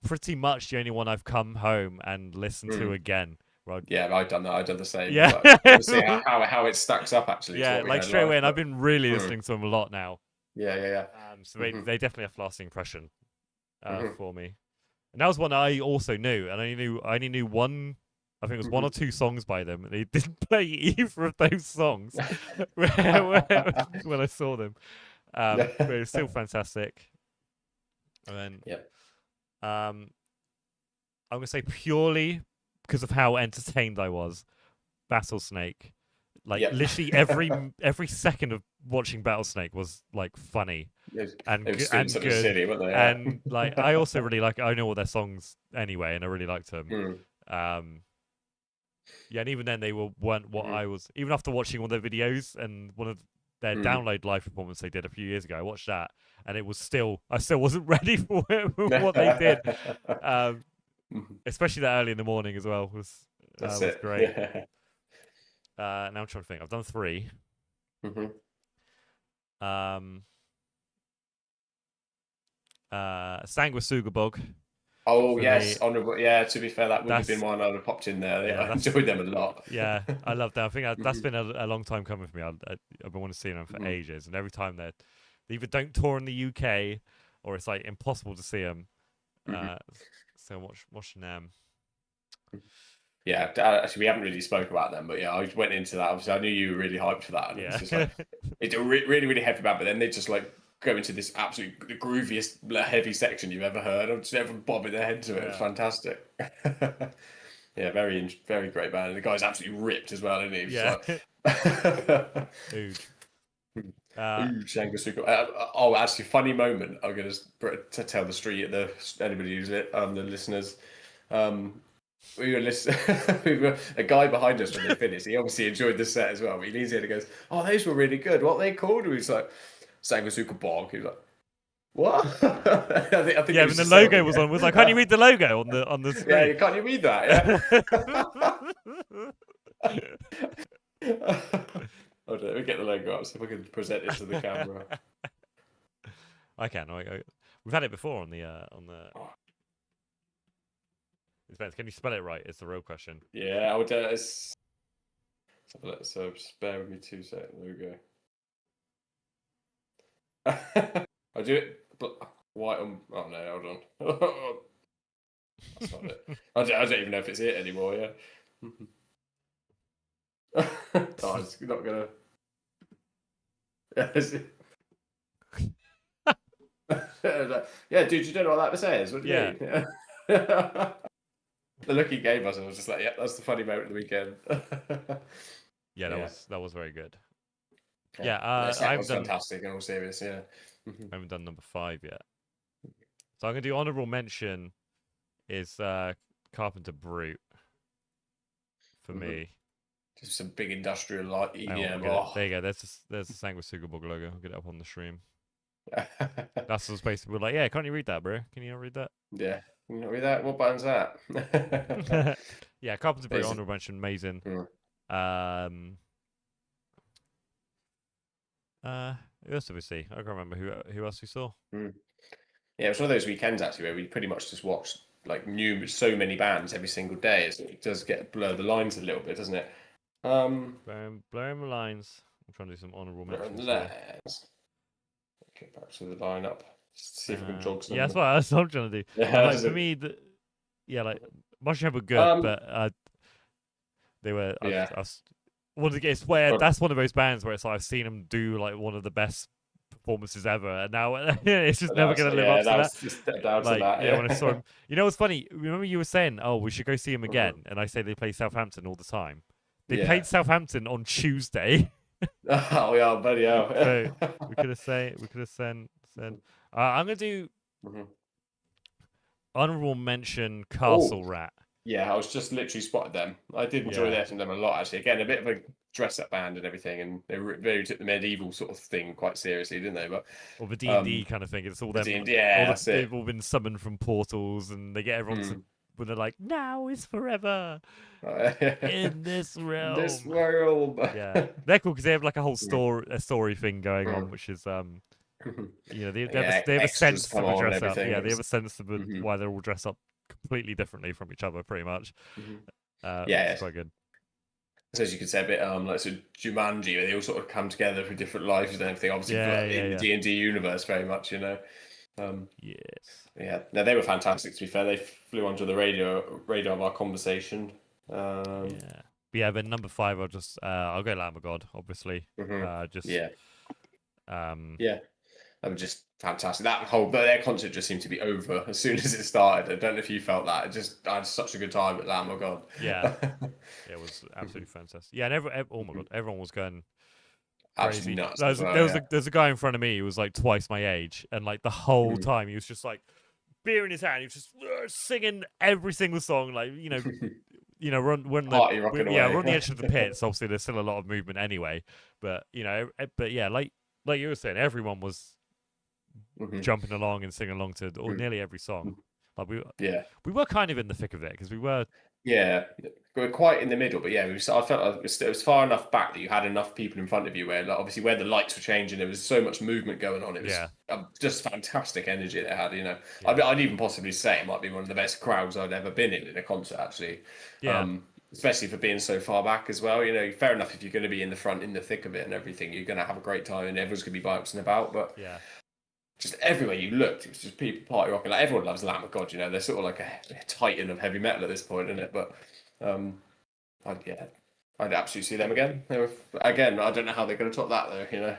pretty much the only one I've come home and listened to again. Right? Yeah, I've done that. I've done the same. Yeah, see how it stacks up actually. Yeah, like straight away, and I've been really listening to them a lot now. Yeah. So they definitely have lasting impression for me. And that was one I also knew, and I only knew one. I think it was one or two songs by them. They didn't play either of those songs when I saw them. But it was still fantastic. And then, I'm gonna say purely because of how entertained I was, Battlesnake. Like literally every second of watching Battlesnake was like funny and good. Silly, weren't they? And like I also really I know all their songs anyway, and I really liked them. Yeah, and even then they weren't what I was. Even after watching all their videos and one of their download live performance they did a few years ago, I watched that, and it was I still wasn't ready for what they did. Especially that early in the morning as well was great. Yeah. Now I'm trying to think. I've done 3. Sanguisugabog. Oh yes, honourable. Yeah, to be fair, that would have been one I would have popped in there. Yeah, I enjoyed them a lot. Yeah, I love that. I think that's been a long time coming for me. I've been wanting to see them for ages, and every time they either don't tour in the UK or it's like impossible to see them. So watching them. Yeah, actually, we haven't really spoke about them, but yeah, I went into that. Obviously, I knew you were really hyped for that. And it's just like it's a really, really heavy band, but then they just like go into this absolute the grooviest heavy section you've ever heard. I'm just everyone bobbing their head to it. It's fantastic. Yeah, very great band. And the guy's absolutely ripped as well, isn't he? Yeah. Oh, actually, funny moment. I'm going to tell the street, anybody who's the listeners. We were listening. A guy behind us when they finished. He obviously enjoyed the set as well. But he leans in and goes, "Oh, those were really good. What are they called?" And he's like, "Sanguisuka Bog." He was like, "What?" I think yeah, when the logo was on, was like, "Can't you read the logo on the screen?" Yeah, can't you read that? Yeah. Hold on, let me get the logo up so if I can present it to the camera. I can. We've had it before on the. Can you spell it right? It's the real question. Yeah, I would. So just bear with me 2 seconds. There we go. I'll do it. White on. Oh no, hold on. That's not it. I don't even know if it's it anymore. Yeah. Oh, it's not gonna. Yeah, dude, you don't know what that says. What do you mean? The look he gave us, I was just like, "Yeah, that's the funny moment of the weekend." Yeah, that was very good. Yeah, that was fantastic. In all serious, yeah. I haven't done number 5 yet, so I'm gonna do honorable mention. Is Carpenter Brute for me? Just some big industrial like EDM. There you go. There's the Sanguisugabog logo. I'll get it up on the stream. That's the space. We're like, yeah, can't you read that, bro? Can you not read that? Yeah. Can you not read that? What button's that? Yeah, Carpenter Brute, honorable mention, amazing. Who else did we see? I can't remember who else we saw. Yeah, it was one of those weekends actually where we pretty much just watched like so many bands every single day, it does blur the lines a little bit, doesn't it? Blurring the lines. I'm trying to do some honourable mentions here. Get back to the lineup. See if we can jog some. Yeah, that's what I'm trying to do. Like for me, like Mushroom were good, but they were. Yeah. I wanted to get swear. That's one of those bands where it's like I've seen them do like one of the best performances ever, and now it's just never going to live up to that. Just stepped out like, to that. Yeah, when I saw him, you know what's funny? Remember you were saying, "Oh, we should go see him again," and I say they play Southampton all the time. They played Southampton on Tuesday. Oh yeah, buddy. So we could have said. I'm gonna do honorable mention Castle Rat. Yeah, I was just literally spotted them. I did enjoy them a lot, actually. Again, a bit of a dress-up band and everything, and they really took the medieval sort of thing quite seriously, didn't they? But or the D&D kind of thing. It's all them. They've all been summoned from portals, and they get everyone to, when they're like, "Now is forever in this realm." This world. Yeah, they're cool because they have like a whole story thing going on, which is you know, they have a sense of a dress up. Yeah, they have a sense of why they're all dressed up completely differently from each other, pretty much. It's quite good. So as you could say, a bit like so Jumanji, where they all sort of come together for different lives and everything. Obviously, in the D&D universe, very much, you know. Yes. Yeah. No, they were fantastic. To be fair, they flew onto the radar of our conversation. Then number 5, I'll go Lamb of God, obviously. They were just fantastic. Their concert just seemed to be over as soon as it started. I don't know if you felt that. I had such a good time at Lamb of God. Yeah, it was absolutely fantastic. Yeah, and oh my God, everyone was going crazy. Nuts. There's a guy in front of me who was like twice my age, and like the whole time he was just like beer in his hand. He was just singing every single song, like we're on the edge of the pits. Obviously, there's still a lot of movement anyway, but like you were saying, everyone was jumping along and singing along to nearly every song. Like we were kind of in the thick of it because we were. Yeah, we were quite in the middle, but I felt like it was far enough back that you had enough people in front of you where, like, obviously, where the lights were changing, there was so much movement going on. It was just fantastic energy they had. You know, I'd even possibly say it might be one of the best crowds I'd ever been in a concert, actually. Yeah. Especially for being so far back as well. You know, fair enough if you're going to be in the front, in the thick of it and everything, you're going to have a great time and everyone's going to be bouncing about. But just everywhere you looked, it was just people party rocking. Like, everyone loves Lamb of God, you know. They're sort of like a titan of heavy metal at this point, isn't it? But I'd absolutely see them again. I don't know how they're going to top that, though. You know.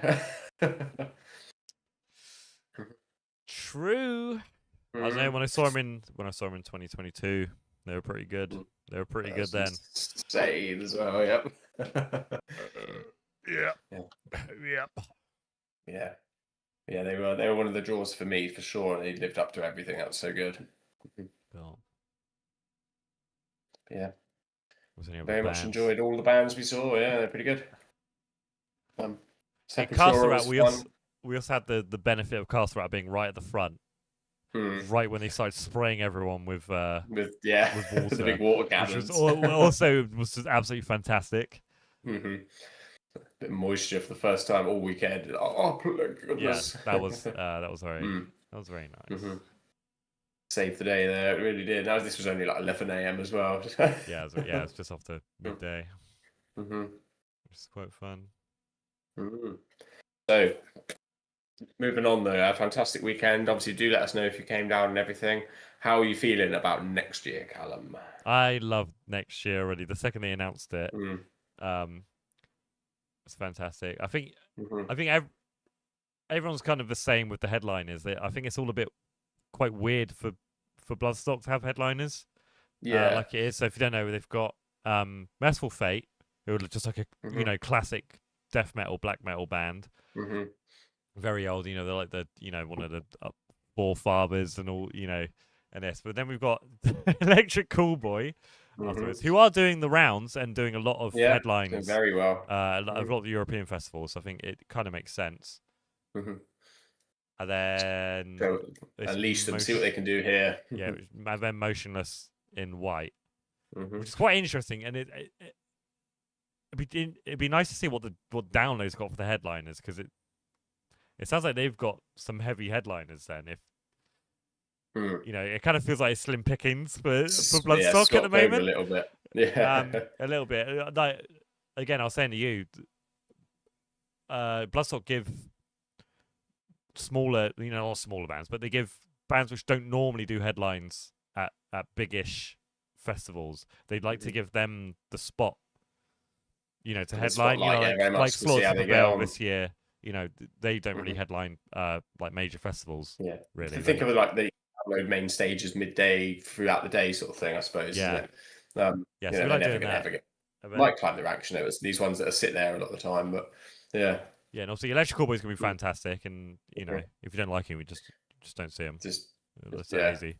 True. I don't know. When I saw them in 2022, they were pretty good. They were pretty good then. Insane as well. Yep. Yeah, they were one of the draws for me for sure, and they lived up to everything. That was so good. Cool. Yeah, very much enjoyed all the bands we saw. Yeah, they're pretty good. Castle Rat, we also had the benefit of Castle Rat being right at the front, right when they started spraying everyone with water, the big water cannons, which was just absolutely fantastic. Bit of moisture for the first time all weekend. Oh, goodness. Yeah, that was very nice. Saved the day there, it really did. This was only like 11 a.m. as well. It's just after midday. Which is quite fun. So, moving on though, a fantastic weekend. Obviously, do let us know if you came down and everything. How are you feeling about next year, Callum? I love next year already. The second they announced it, it's fantastic. I think everyone's kind of the same with the headliners. I think it's all a bit quite weird for Bloodstock to have headliners. Like it is. So if you don't know, they've got Merciful Fate, who are just like a classic death metal, black metal band. Very old. They're like one of the forefathers and all. And this. But then we've got Electric Callboy. Afterwards, who are doing the rounds and doing a lot of headlines very well. A lot of the European festivals. So I think it kind of makes sense. And then unleash them, see what they can do here. And then Motionless in White, which is quite interesting. And it'd be nice to see what Download's got for the headliners, because it sounds like they've got some heavy headliners. Then You know, it kind of feels like it's slim pickings for Yeah, Bloodstock at the moment. A little bit. Yeah. A little bit. Like, again, I was saying to you, Bloodstock give smaller, you know, not smaller bands, but they give bands which don't normally do headlines at big-ish festivals. They'd like to give them the spot, you know, to headline. You know, like Slaughter to Prevail this year. You know, they don't really headline like major festivals. Yeah, really. Think of it like the download main stages midday throughout the day sort of thing, I suppose. Yeah. Isn't it? Yeah, so so they're never going to get. Might climb the ranks, you know. It's these ones that are sit there a lot of the time, but yeah. Yeah, and obviously Electrical Boy's gonna be fantastic, and you know, if you don't like him, we just don't see him. That's so easy.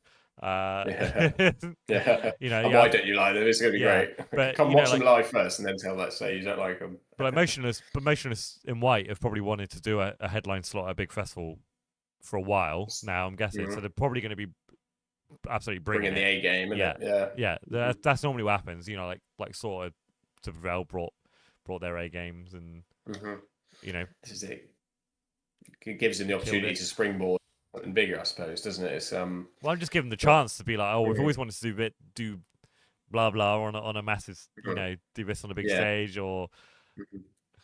You know, why don't you like them? It's gonna be great. But come watch them live first, and then let's say you don't like them. But Motionless in White have probably wanted to do a headline slot at a big festival for a while now. I'm guessing, so they're probably going to be absolutely bringing the A game. Yeah. That's normally what happens. You know, like sort of to Prevail brought their A games, and you know, this is it. It gives them the opportunity to springboard and bigger, I suppose, doesn't it? It's well, I'm just giving them the chance to be like, oh, we've always wanted to do blah blah on a massive, you know, do this on a big stage, or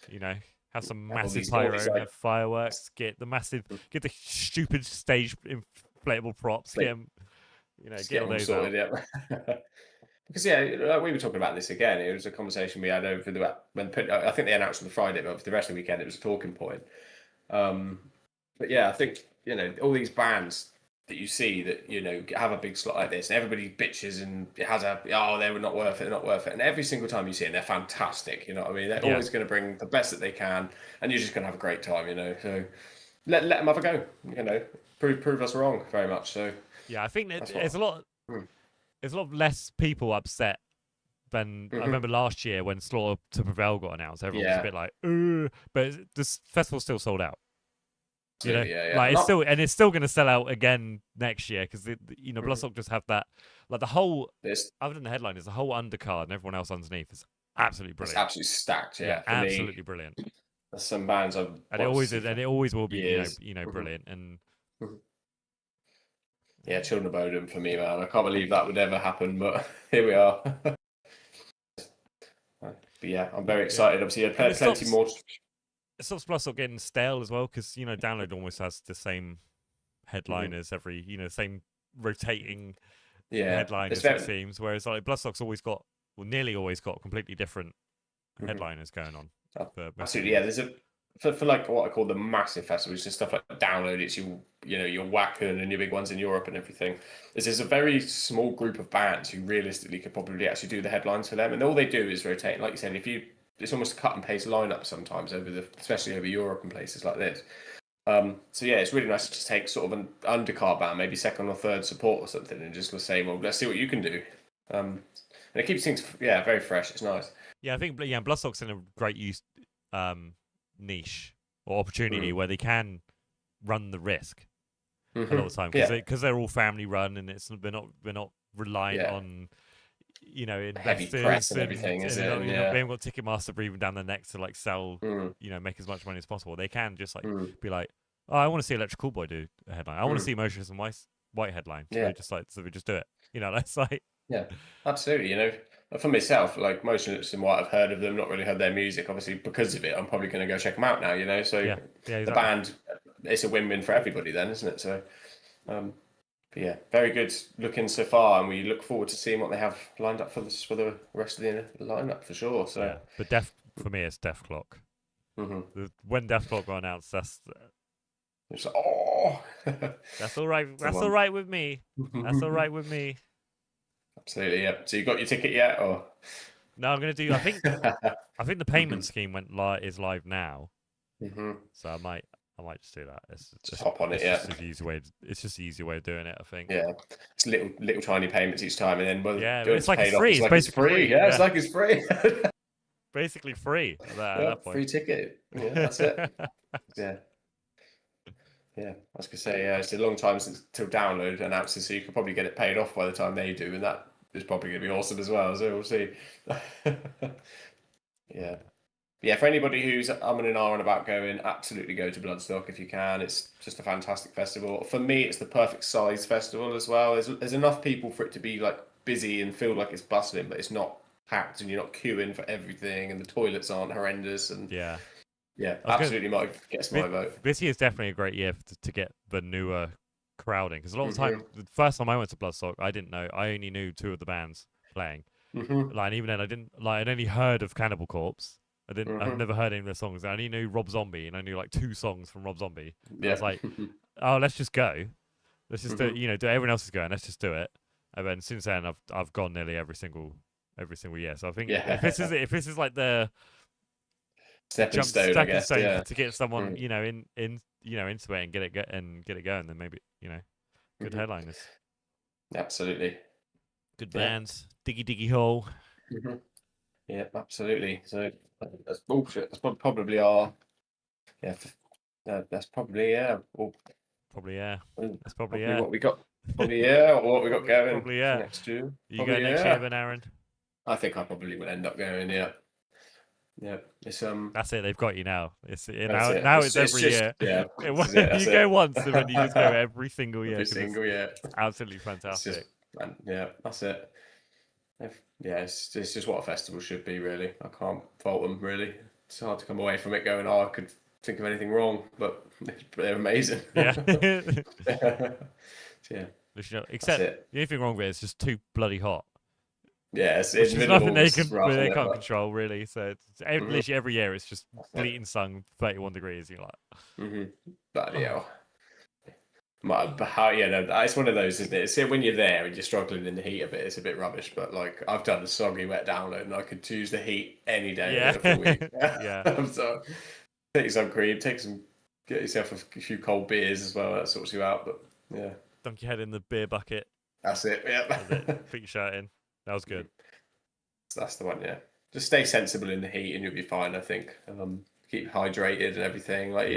you know, have some massive pyro, have fireworks, get the stupid stage inflatable props, get them, you know, get all those sorted, out. Yeah. Because like we were talking about this again. It was a conversation we had over I think they announced on the Friday, but for the rest of the weekend it was a talking point. But yeah, I think, you know, all these bands that you see that, you know, have a big slot like this, and everybody bitches and it has they were not worth it, and every single time you see them, they're fantastic. You know what I mean? They're always going to bring the best that they can, and you're just going to have a great time. You know, so let them have a go. You know, prove us wrong very much. So yeah, I think there's a lot. There's a lot less people upset than I remember last year when Slaughter to Prevail got announced. Everyone was a bit like, ooh, but this festival's still sold out. You know, like it's still going to sell out again next year, because you know, Bloodstock just have that, like the whole other than the headline is the whole undercard and everyone else underneath is absolutely brilliant. It's absolutely stacked. Yeah, absolutely brilliant. There's some bands and it always is, and it always will be. You know, brilliant. And yeah, Children of Bodom for me, man. I can't believe that would ever happen, but here we are. But yeah, I'm very excited. Obviously, I played plenty more. It stops Bloodstock getting stale as well, because you know, Download almost has the same headliners every, you know, same rotating headliners, it seems. Whereas like Bloodstock's nearly always got completely different headliners going on. Absolutely, yeah. There's for like what I call the massive festivals, just stuff like Download. It's your Wacken and your big ones in Europe and everything. There's a very small group of bands who realistically could probably actually do the headlines for them, and all they do is rotate. Like you said, it's almost a cut and paste lineup sometimes especially over Europe and places like this. So yeah, it's really nice to just take sort of an undercard band, maybe second or third support or something, and just say, well, let's see what you can do. And it keeps things very fresh. It's nice. Yeah, I think Bloodstock's in a great niche or opportunity where they can run the risk a lot of the time, because they're all family run, and we're not reliant on, you know, investors heavy press and everything. They haven't got Ticketmaster breathing down their necks to like sell, you know, make as much money as possible. They can just like be like, oh, I want to see Electrical Boy do a headline. I want to see Motionless and White headline. So we just do it. You know, that's like absolutely. You know, for myself, like Motionless and White, I've heard of them, not really heard their music. Obviously, because of it, I'm probably going to go check them out now. You know, so exactly. The band, it's a win-win for everybody, then, isn't it? So. But yeah, very good looking so far, and we look forward to seeing what they have lined up for the rest of the lineup for sure. So, but for me, it's Death Clock. When Death Clock got announced, that's it's like, that's all right. That's all right with me. That's all right with me. Absolutely, yeah. So you got your ticket yet, or no? I'm gonna do. I think the payment scheme is live now. So I might just do that. It's just hop on it. It's just the easy way of doing it, I think. Yeah, it's little tiny payments each time, and then it's like it's free. It's basically free. Yeah, it's like it's free. Basically free at that point. Free ticket. Yeah, that's it. Yeah. I was gonna say, it's a long time till Download announces, so you could probably get it paid off by the time they do, and that is probably gonna be awesome as well. So we'll see. Yeah. Yeah, for anybody who's umming and ahhing about going, absolutely go to Bloodstock if you can. It's just a fantastic festival. For me, it's the perfect size festival as well. There's enough people for it to be like busy and feel like it's bustling, but it's not packed and you're not queuing for everything, and the toilets aren't horrendous. And Yeah. absolutely, gets my vote. This year is definitely a great year to get the newer crowding, because a lot of the Mm-hmm. time, the first time I went to Bloodstock, I didn't know. I only knew two of the bands playing. Mm-hmm. Like, and even then, I didn't like. I'd only heard of Cannibal Corpse. I'd Mm-hmm. never heard any of their songs. I only knew Rob Zombie, and I knew like 2 songs from Rob Zombie. And I was like, oh, let's just go. Let's just do. Everyone else is going. Let's just do it. And then since then, I've gone nearly every single year. So I think if this is like the stepping stone, I guess, to get someone into it and get it going, then maybe good headliners, absolutely, good bands, diggy hole. Mm-hmm. Yeah, absolutely. So that's bullshit. That's probably our that's probably well, probably that's probably what we got. Probably or what we got going probably next year. You go next year then, Aaron? I think I probably will end up going. Yeah, it's That's it. They've got you now. It's now it's every year. Yeah, you go once, and then you just go every single year. Every single year. Absolutely fantastic. That's it. Yeah, it's just what a festival should be, really. I can't fault them, really. It's hard to come away from it going, I could think of anything wrong, but they're amazing. Yeah. Yeah. Except the only thing wrong with it is just too bloody hot. Yeah, it's nothing they can't control, really. So it's literally every year it's just bleating sun, 31 degrees. You're like, bloody hell. It's one of those, isn't it? So when you're there and you're struggling in the heat a bit, it's a bit rubbish. But like, I've done the soggy wet download, and I could choose the heat any day of the week. Yeah. So take some cream, get yourself a few cold beers as well. That sorts you out. But yeah, dunk your head in the beer bucket. That's it. Yeah. That's it. Put your shirt in. That was good. That's the one. Yeah. Just stay sensible in the heat, and you'll be fine. I think. Keep hydrated and everything. Like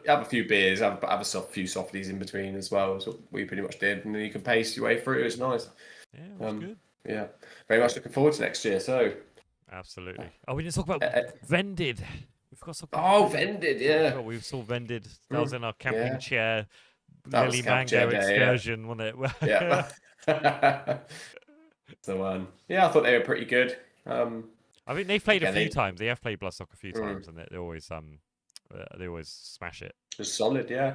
have a few beers, have a few softies in between as well. That's what we pretty much did, and then you can pace your way through. It's nice. Yeah, it was good. Yeah, very much looking forward to next year. So absolutely. Oh, we didn't talk about Vended. We forgot something. Vended. Yeah, we saw Vended. That was in our camping chair, Lily Mango excursion, wasn't it? Yeah. The one. Yeah, I thought they were pretty good. I mean, they've played a few times. They have played Bloodstock a few times, and they always smash it. It's solid, yeah.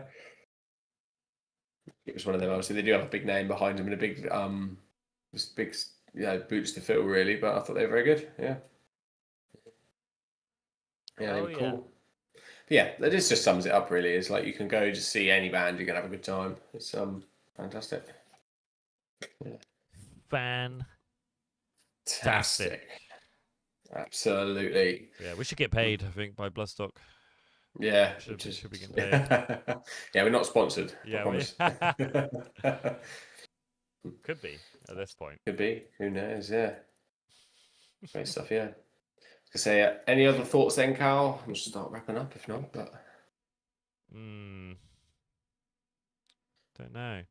It was one of them. Obviously, they do have a big name behind them and a big boots to fill, really. But I thought they were very good. Yeah. Yeah, they were cool. Yeah, that just sums it up. Really, it's like you can go just see any band, you're gonna have a good time. It's fantastic. Yeah. Fantastic. Absolutely. Yeah, we should get paid, I think, by Bloodstock. Yeah. Should be getting paid. Yeah, we're not sponsored. Yeah, could be at this point. Could be. Who knows? Yeah. Great stuff, yeah. I say, any other thoughts then, Carl? We'll just start wrapping up if not, but... Don't know.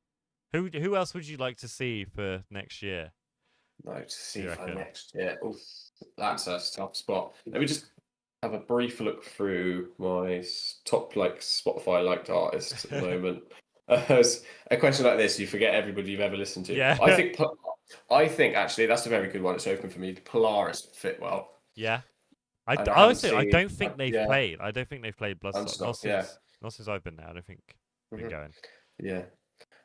Who else would you like to see for next year? Like to see for next year. Oof, that's a tough spot. Let me just have a brief look through my top Spotify liked artists at the moment. A question like this, you forget everybody you've ever listened to. Yeah. I think actually that's a very good one. It's open for me. Polaris fit well. Yeah. I don't think they've played. I don't think they've played Bloodstock. Not since I've been there. I don't think they've been going. Yeah.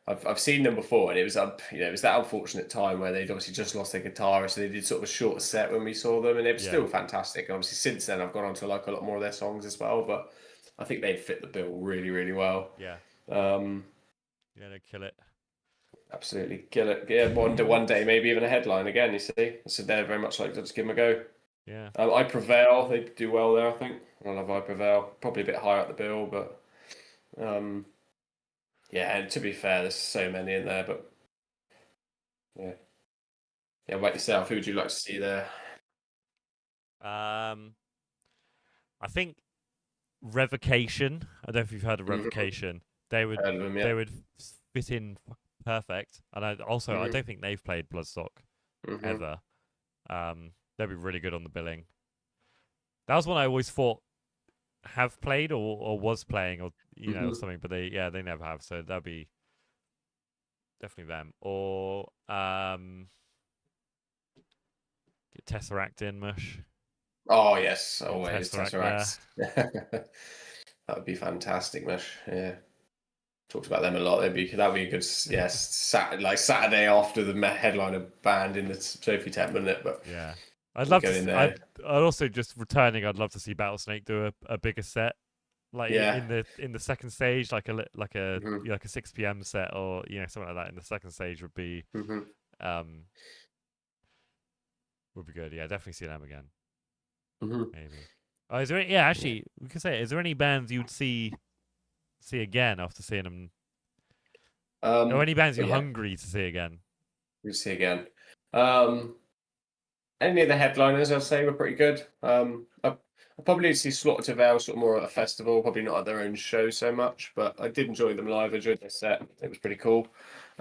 I've seen them before, and it was it was that unfortunate time where they'd obviously just lost their guitarist, so they did sort of a shorter set when we saw them, and they were still fantastic. And obviously, since then, I've gone on to like a lot more of their songs as well, but I think they'd fit the bill really, really well. Yeah. They'd kill it. Absolutely kill it. Yeah, one day, maybe even a headline again. You see, so they're very much like just give them a go. Yeah. I Prevail. They do well there, I think. I love I Prevail. Probably a bit higher up the bill, but. Yeah, and to be fair, there's so many in there, but yeah. Like yourself, who would you like to see there? I think Revocation. I don't know if you've heard of Revocation. They would fit in perfect, and I don't think they've played Bloodstock ever. They'd be really good on the billing. That was one I always thought have played or was playing or or something, but they never have. So that'd be definitely them. Or get Tesseract in, Mush. Oh yes, always Tesseract. That would be fantastic, Mush. Yeah. Talked about them a lot. That'd be a good Saturday after the headliner band in the Sophie tent, wouldn't it? But yeah, I'd love to. I'd also just returning. I'd love to see Battlesnake do a bigger set, like in the second stage, like a 6 p.m. set or something like that. In the second stage would be would be good. Yeah, definitely see them again. Maybe. Oh, is there? Actually, we could say. Is there any bands you'd see again after seeing them? Or any bands you're hungry to see again? We'll see again. Any of the headliners, I'd say, were pretty good. I probably see Slaughter to Veil sort of more at a festival, probably not at their own show so much, but I did enjoy them live. I enjoyed their set. It was pretty cool.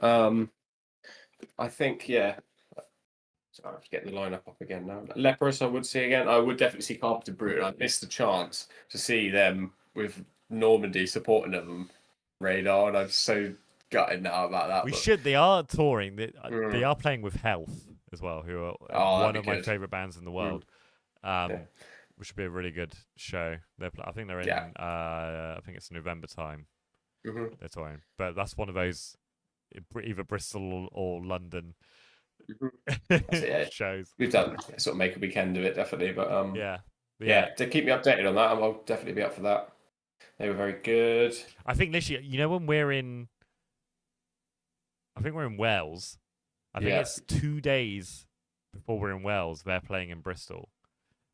I think, sorry, I'm getting the lineup up again now. Leprous, I would see again. I would definitely see Carpenter Brute. I missed the chance to see them with Normandy supporting them Radar, and I'm so gutted now about that. They are touring. They are playing with Health as well, who are one of my favorite bands in the world. Which would be a really good show. I think they're in. I think it's November time. They're touring, but that's one of those either Bristol or London shows. We've done sort of make a weekend of it, definitely. But to keep me updated on that, I'll definitely be up for that. They were very good. I think literally, when we're in, I think we're in Wales. I think it's 2 days before we're in Wales. They're playing in Bristol,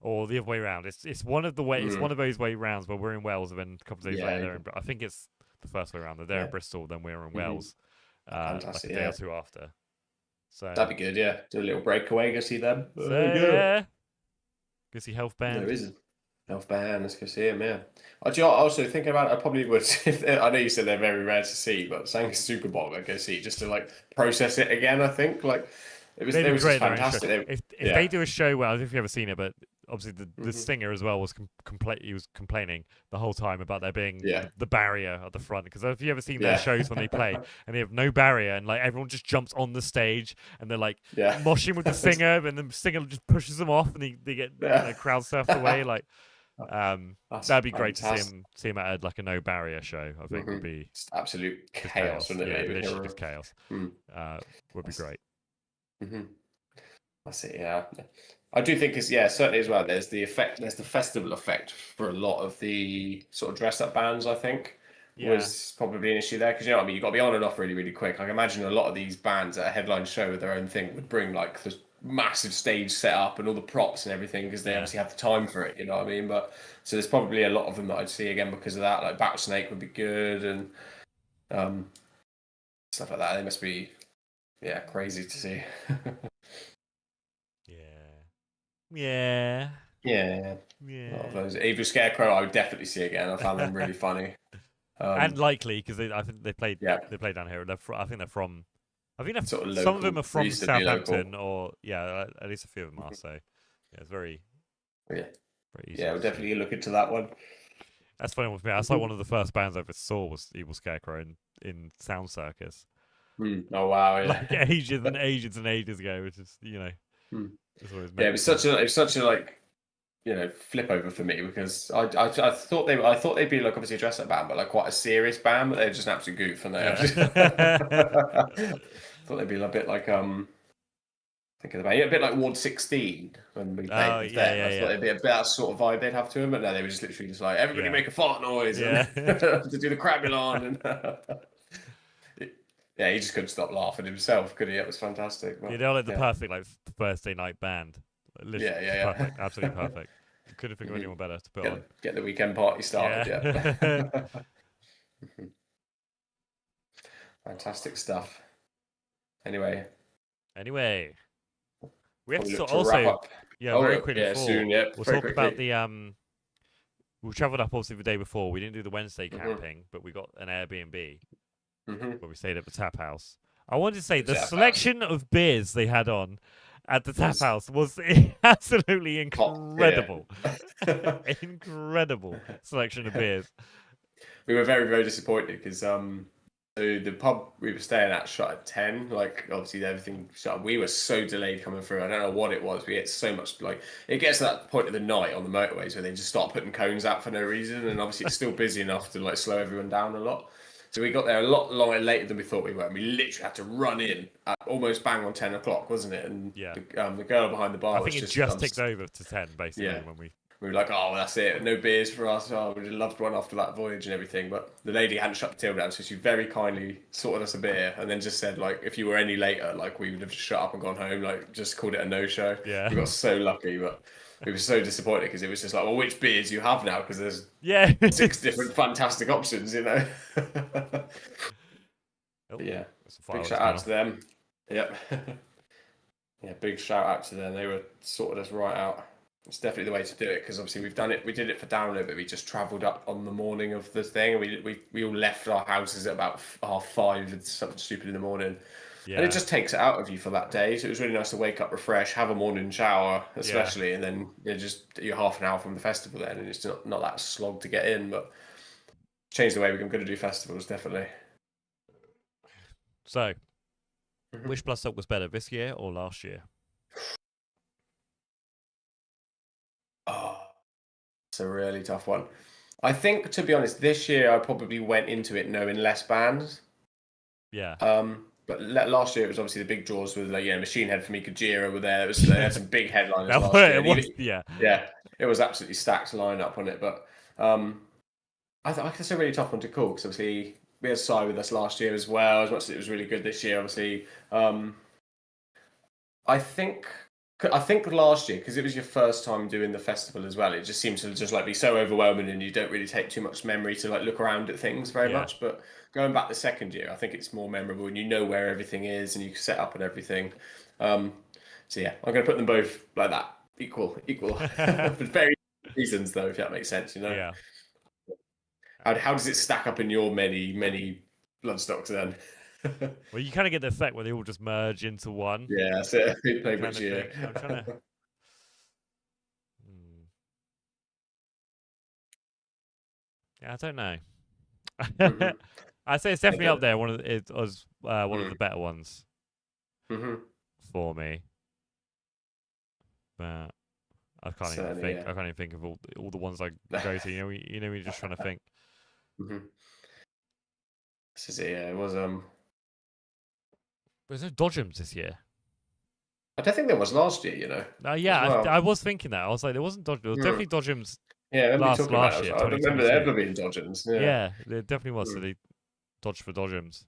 or the other way around. It's one of the way. It's one of those way rounds where we're in Wales and then a couple of days later. I think it's the first way around. They're in Bristol, then we're in Wales. Like a day or two after. So that'd be good. Yeah, do a little breakaway. Go see them. Go see Health Band. There isn't. Health Band, let's go see him, yeah. Also thinking about it, I probably would. I know you said they're very rare to see, but saying Super Bowl, I'd go see just to process it again. I think it was just fantastic. If they do a show, well, I don't know if you've ever seen it, but obviously the singer as well was he was complaining the whole time about there being the barrier at the front. Because if you ever seen their shows when they play and they have no barrier and everyone just jumps on the stage and they're moshing with the singer and the singer just pushes them off and they get crowd surfed away that'd be great to see him at a no barrier show. I think would be just absolute chaos, wouldn't it? Yeah, literally just chaos. Would be great. That's it. Yeah, I do think certainly as well. There's the festival effect for a lot of the sort of dress up bands. I think was probably an issue there because you know what I mean. You got to be on and off really, really quick. I can imagine a lot of these bands at a headline show with their own thing would bring the massive stage set up and all the props and everything because they obviously have the time for it, you know what I mean? But so there's probably a lot of them that I'd see again because of that. Like Battlesnake would be good and stuff like that. They must be crazy to see. Yeah. Those Evil Scarecrow I would definitely see again. I found them really funny. And likely because I think they played down here. I think they're from sort of some of them are from Southampton or at least a few of them are. So it's very very easy. We'll definitely look into that one. That's funny with me. That's one of the first bands I ever saw was Evil Scarecrow in Sound Circus. Oh wow! Yeah, ages and ages and ages ago, which is it was such a flip over for me because I thought they'd be obviously a dress up band but quite a serious band, but they're just an absolute goof and they thought they'd be a bit thinking about a bit like Ward 16 when we played with them. I thought they'd be a bit that sort of vibe they'd have to them, but no, they were just literally just everybody make a fart noise and to do the Crabulon and he just couldn't stop laughing himself, could he? It was fantastic. But, they're the perfect Thursday night band. Perfect, absolutely perfect. Couldn't think of anyone better to put on. Get the weekend party started. Fantastic stuff. Anyway, we have to also very quickly. Soon. We'll talk about the We travelled up obviously the day before. We didn't do the Wednesday camping, but we got an Airbnb where we stayed at the tap house. I wanted to say the selection of beers they had on at the tap house was absolutely incredible. Incredible selection of beers. We were very, very disappointed because so the pub we were staying at shut at 10. Like, obviously everything shut. We were so delayed coming through. I don't know what it was. We had so much, like, it gets to that point of the night on the motorways where they just start putting cones out for no reason, and obviously it's still busy enough to like slow everyone down a lot. So we got there a lot longer later than we thought we were. And we literally had to run in at almost bang on 10 o'clock, wasn't it? And yeah, the girl behind the bar I think it just ticked over to 10 basically when we were like, oh, well, that's it. No beers for us. Oh, we'd have loved one after that voyage and everything. But the lady hadn't shut the till down, so she very kindly sorted us a beer and then just said, like, if you were any later, like, we would have just shut up and gone home. Like, just called it a no-show. Yeah. We got so lucky, but we were so disappointed because it was just like, well, which beers do you have now? Because there's 6 different fantastic options, you know? Yeah. Big shout out to them. Yep. Yeah, big shout out to them. They were sorted us right out. It's definitely the way to do it because obviously we've done it. We did it for download, but we just travelled up on the morning of the thing. We all left our houses at about 5:30 and something stupid in the morning, and it just takes it out of you for that day. So it was really nice to wake up, refresh, have a morning shower, especially, and then you're half an hour from the festival then, and it's not that slog to get in. But change the way we're going to do festivals, definitely. So, which Bloodstock was better, this year or last year? Oh, it's a really tough one. I think, to be honest, this year I probably went into it knowing less bands. Yeah. But last year it was obviously the big draws with like Machine Head for me, Gojira were there. They had some big headliners last year. Yeah, it was absolutely stacked lineup on it. But I think it's a really tough one to call because obviously we had Psy with us last year as well. As much as it was really good this year, obviously, I think last year, because it was your first time doing the festival as well, it just seemed to just like be so overwhelming and you don't really take too much memory to like look around at things very much. But going back the second year, I think it's more memorable and you know where everything is and you can set up and everything. So yeah, I'm going to put them both like that, equal. For very reasons though, if that makes sense, you know? Yeah. How does it stack up in your many Bloodstocks then? Well, you kind of get the effect where they all just merge into one. Yeah, that's it. Play which year? I'm trying to. Yeah, I don't know. I'd say it's definitely up there. One of the better ones for me. But I can't even think. I can't even think of all the ones I go to. You know, you're just trying to think. This is it. Yeah, it was There's no Dodgems this year. I don't think there was last year, you know. I was thinking that. I was like, there wasn't Dodgems. There was definitely Dodgems. Yeah, last year. I remember there ever being Dodgems. Yeah, there definitely was. So they dodged for Dodgems.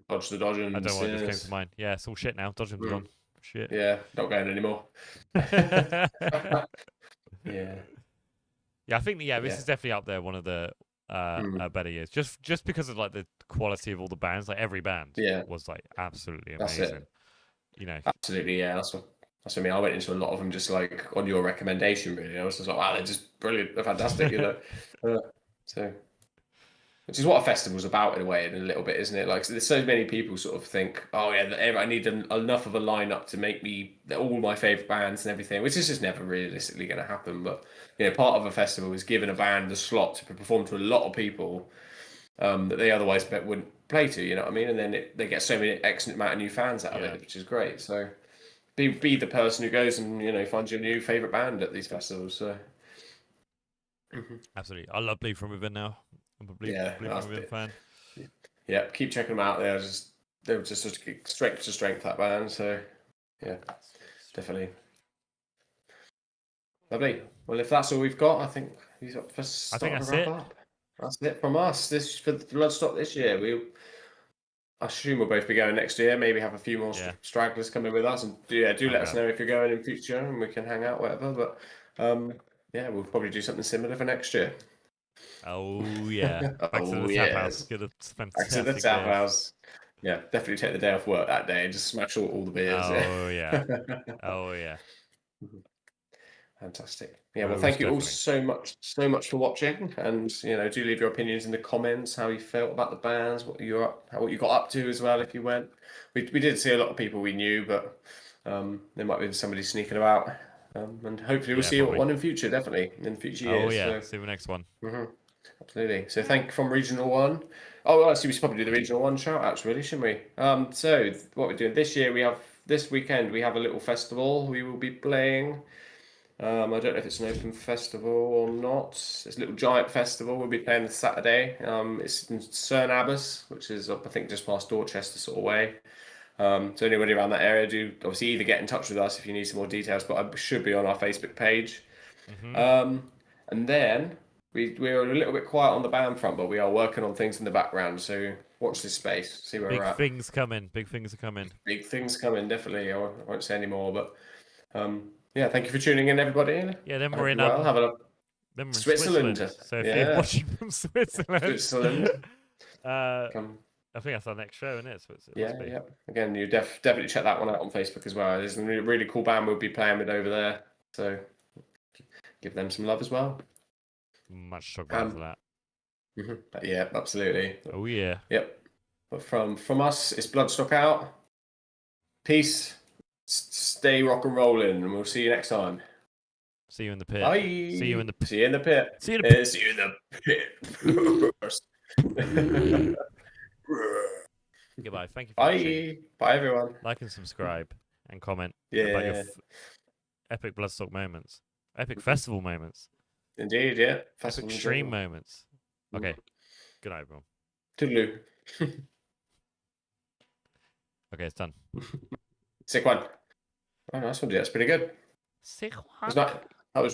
Dodge the Dodgems. I don't know what just came to mind. Yeah, it's all shit now. Dodgems gone. Shit. Yeah, not going anymore. Yeah. Yeah, I think this is definitely up there. One of the better years, just because of like the quality of all the bands. Like every band was like absolutely amazing. You know, absolutely, yeah. That's what I mean. I went into a lot of them just like on your recommendation. Really, I was just like, wow, they're just brilliant, they're fantastic, you know. So, which is what a festival's about in a way, in a little bit, isn't it? Like, there's so many people sort of think, oh yeah, I need enough of a lineup to make me all my favorite bands and everything, which is just never realistically going to happen. But part of a festival is giving a band a slot to perform to a lot of people that they otherwise wouldn't play to. You know what I mean? And then they get so many excellent amount of new fans out of it, which is great. So be the person who goes and finds your new favorite band at these festivals. So absolutely, I love Bleed From Within now. I'm a Bleed From Within fan. Yeah, keep checking them out. They're just strength to strength, that band. So yeah, definitely lovely. Well, if that's all we've got, I think he's up for starting to wrap up. That's it from us. This for the Bloodstock this year. I assume we'll both be going next year. Maybe have a few more stragglers coming with us, and do let us know if you're going in future, and we can hang out, whatever. But we'll probably do something similar for next year. Oh yeah, back to the tap house. Get a fantastic back to the tap house. Yeah, definitely take the day off work that day and just smash all the beers. Oh yeah, oh yeah. Fantastic. Yeah, well, thank you all so much for watching, and do leave your opinions in the comments, how you felt about the bands, what you got up to as well if you went. We did see a lot of people we knew, but There might be somebody sneaking about, and hopefully we'll see you at one in future. Definitely in future years. Oh yeah, see you next one. Absolutely. So thank you from Regional One. Oh, well, actually, we should probably do the Regional One shout outs, really, shouldn't we? So what we're doing this year, this weekend we have a little festival. We will be playing. I don't know if it's an open festival or not. It's a little giant festival. We'll be playing this Saturday. It's in Cern Abbas, which is up, I think, just past Dorchester sort of way. So anybody around that area, do obviously either get in touch with us if you need some more details, but I should be on our Facebook page. And then we're a little bit quiet on the band front, but we are working on things in the background. So watch this space, see where we're at. Big things coming. Big things are coming. Big things coming, definitely. I won't say any more, but yeah, thank you for tuning in, everybody. Yeah, then we're in Switzerland. So if you're watching from Switzerland, I think that's our next show, isn't it? Yeah. Again, you definitely check that one out on Facebook as well. There's a really cool band we'll be playing with over there, so give them some love as well. Much talk about that. Yeah, absolutely. Oh yeah. Yep. But from us, it's Bloodstock out. Peace. Stay rock and rolling, and we'll see you next time. See you in the pit. Bye. See you in the pit. See you in the pit. See you in the pit. See you in the pit. Goodbye. Thank you for watching. Bye, everyone. Like and subscribe and comment about your epic Bloodstock moments, epic festival moments. Indeed, yeah. Epic stream moments. Okay. Good night, everyone. Toodaloo. Okay, it's done. Sick one. Oh, nice one. That's pretty good. Sick one.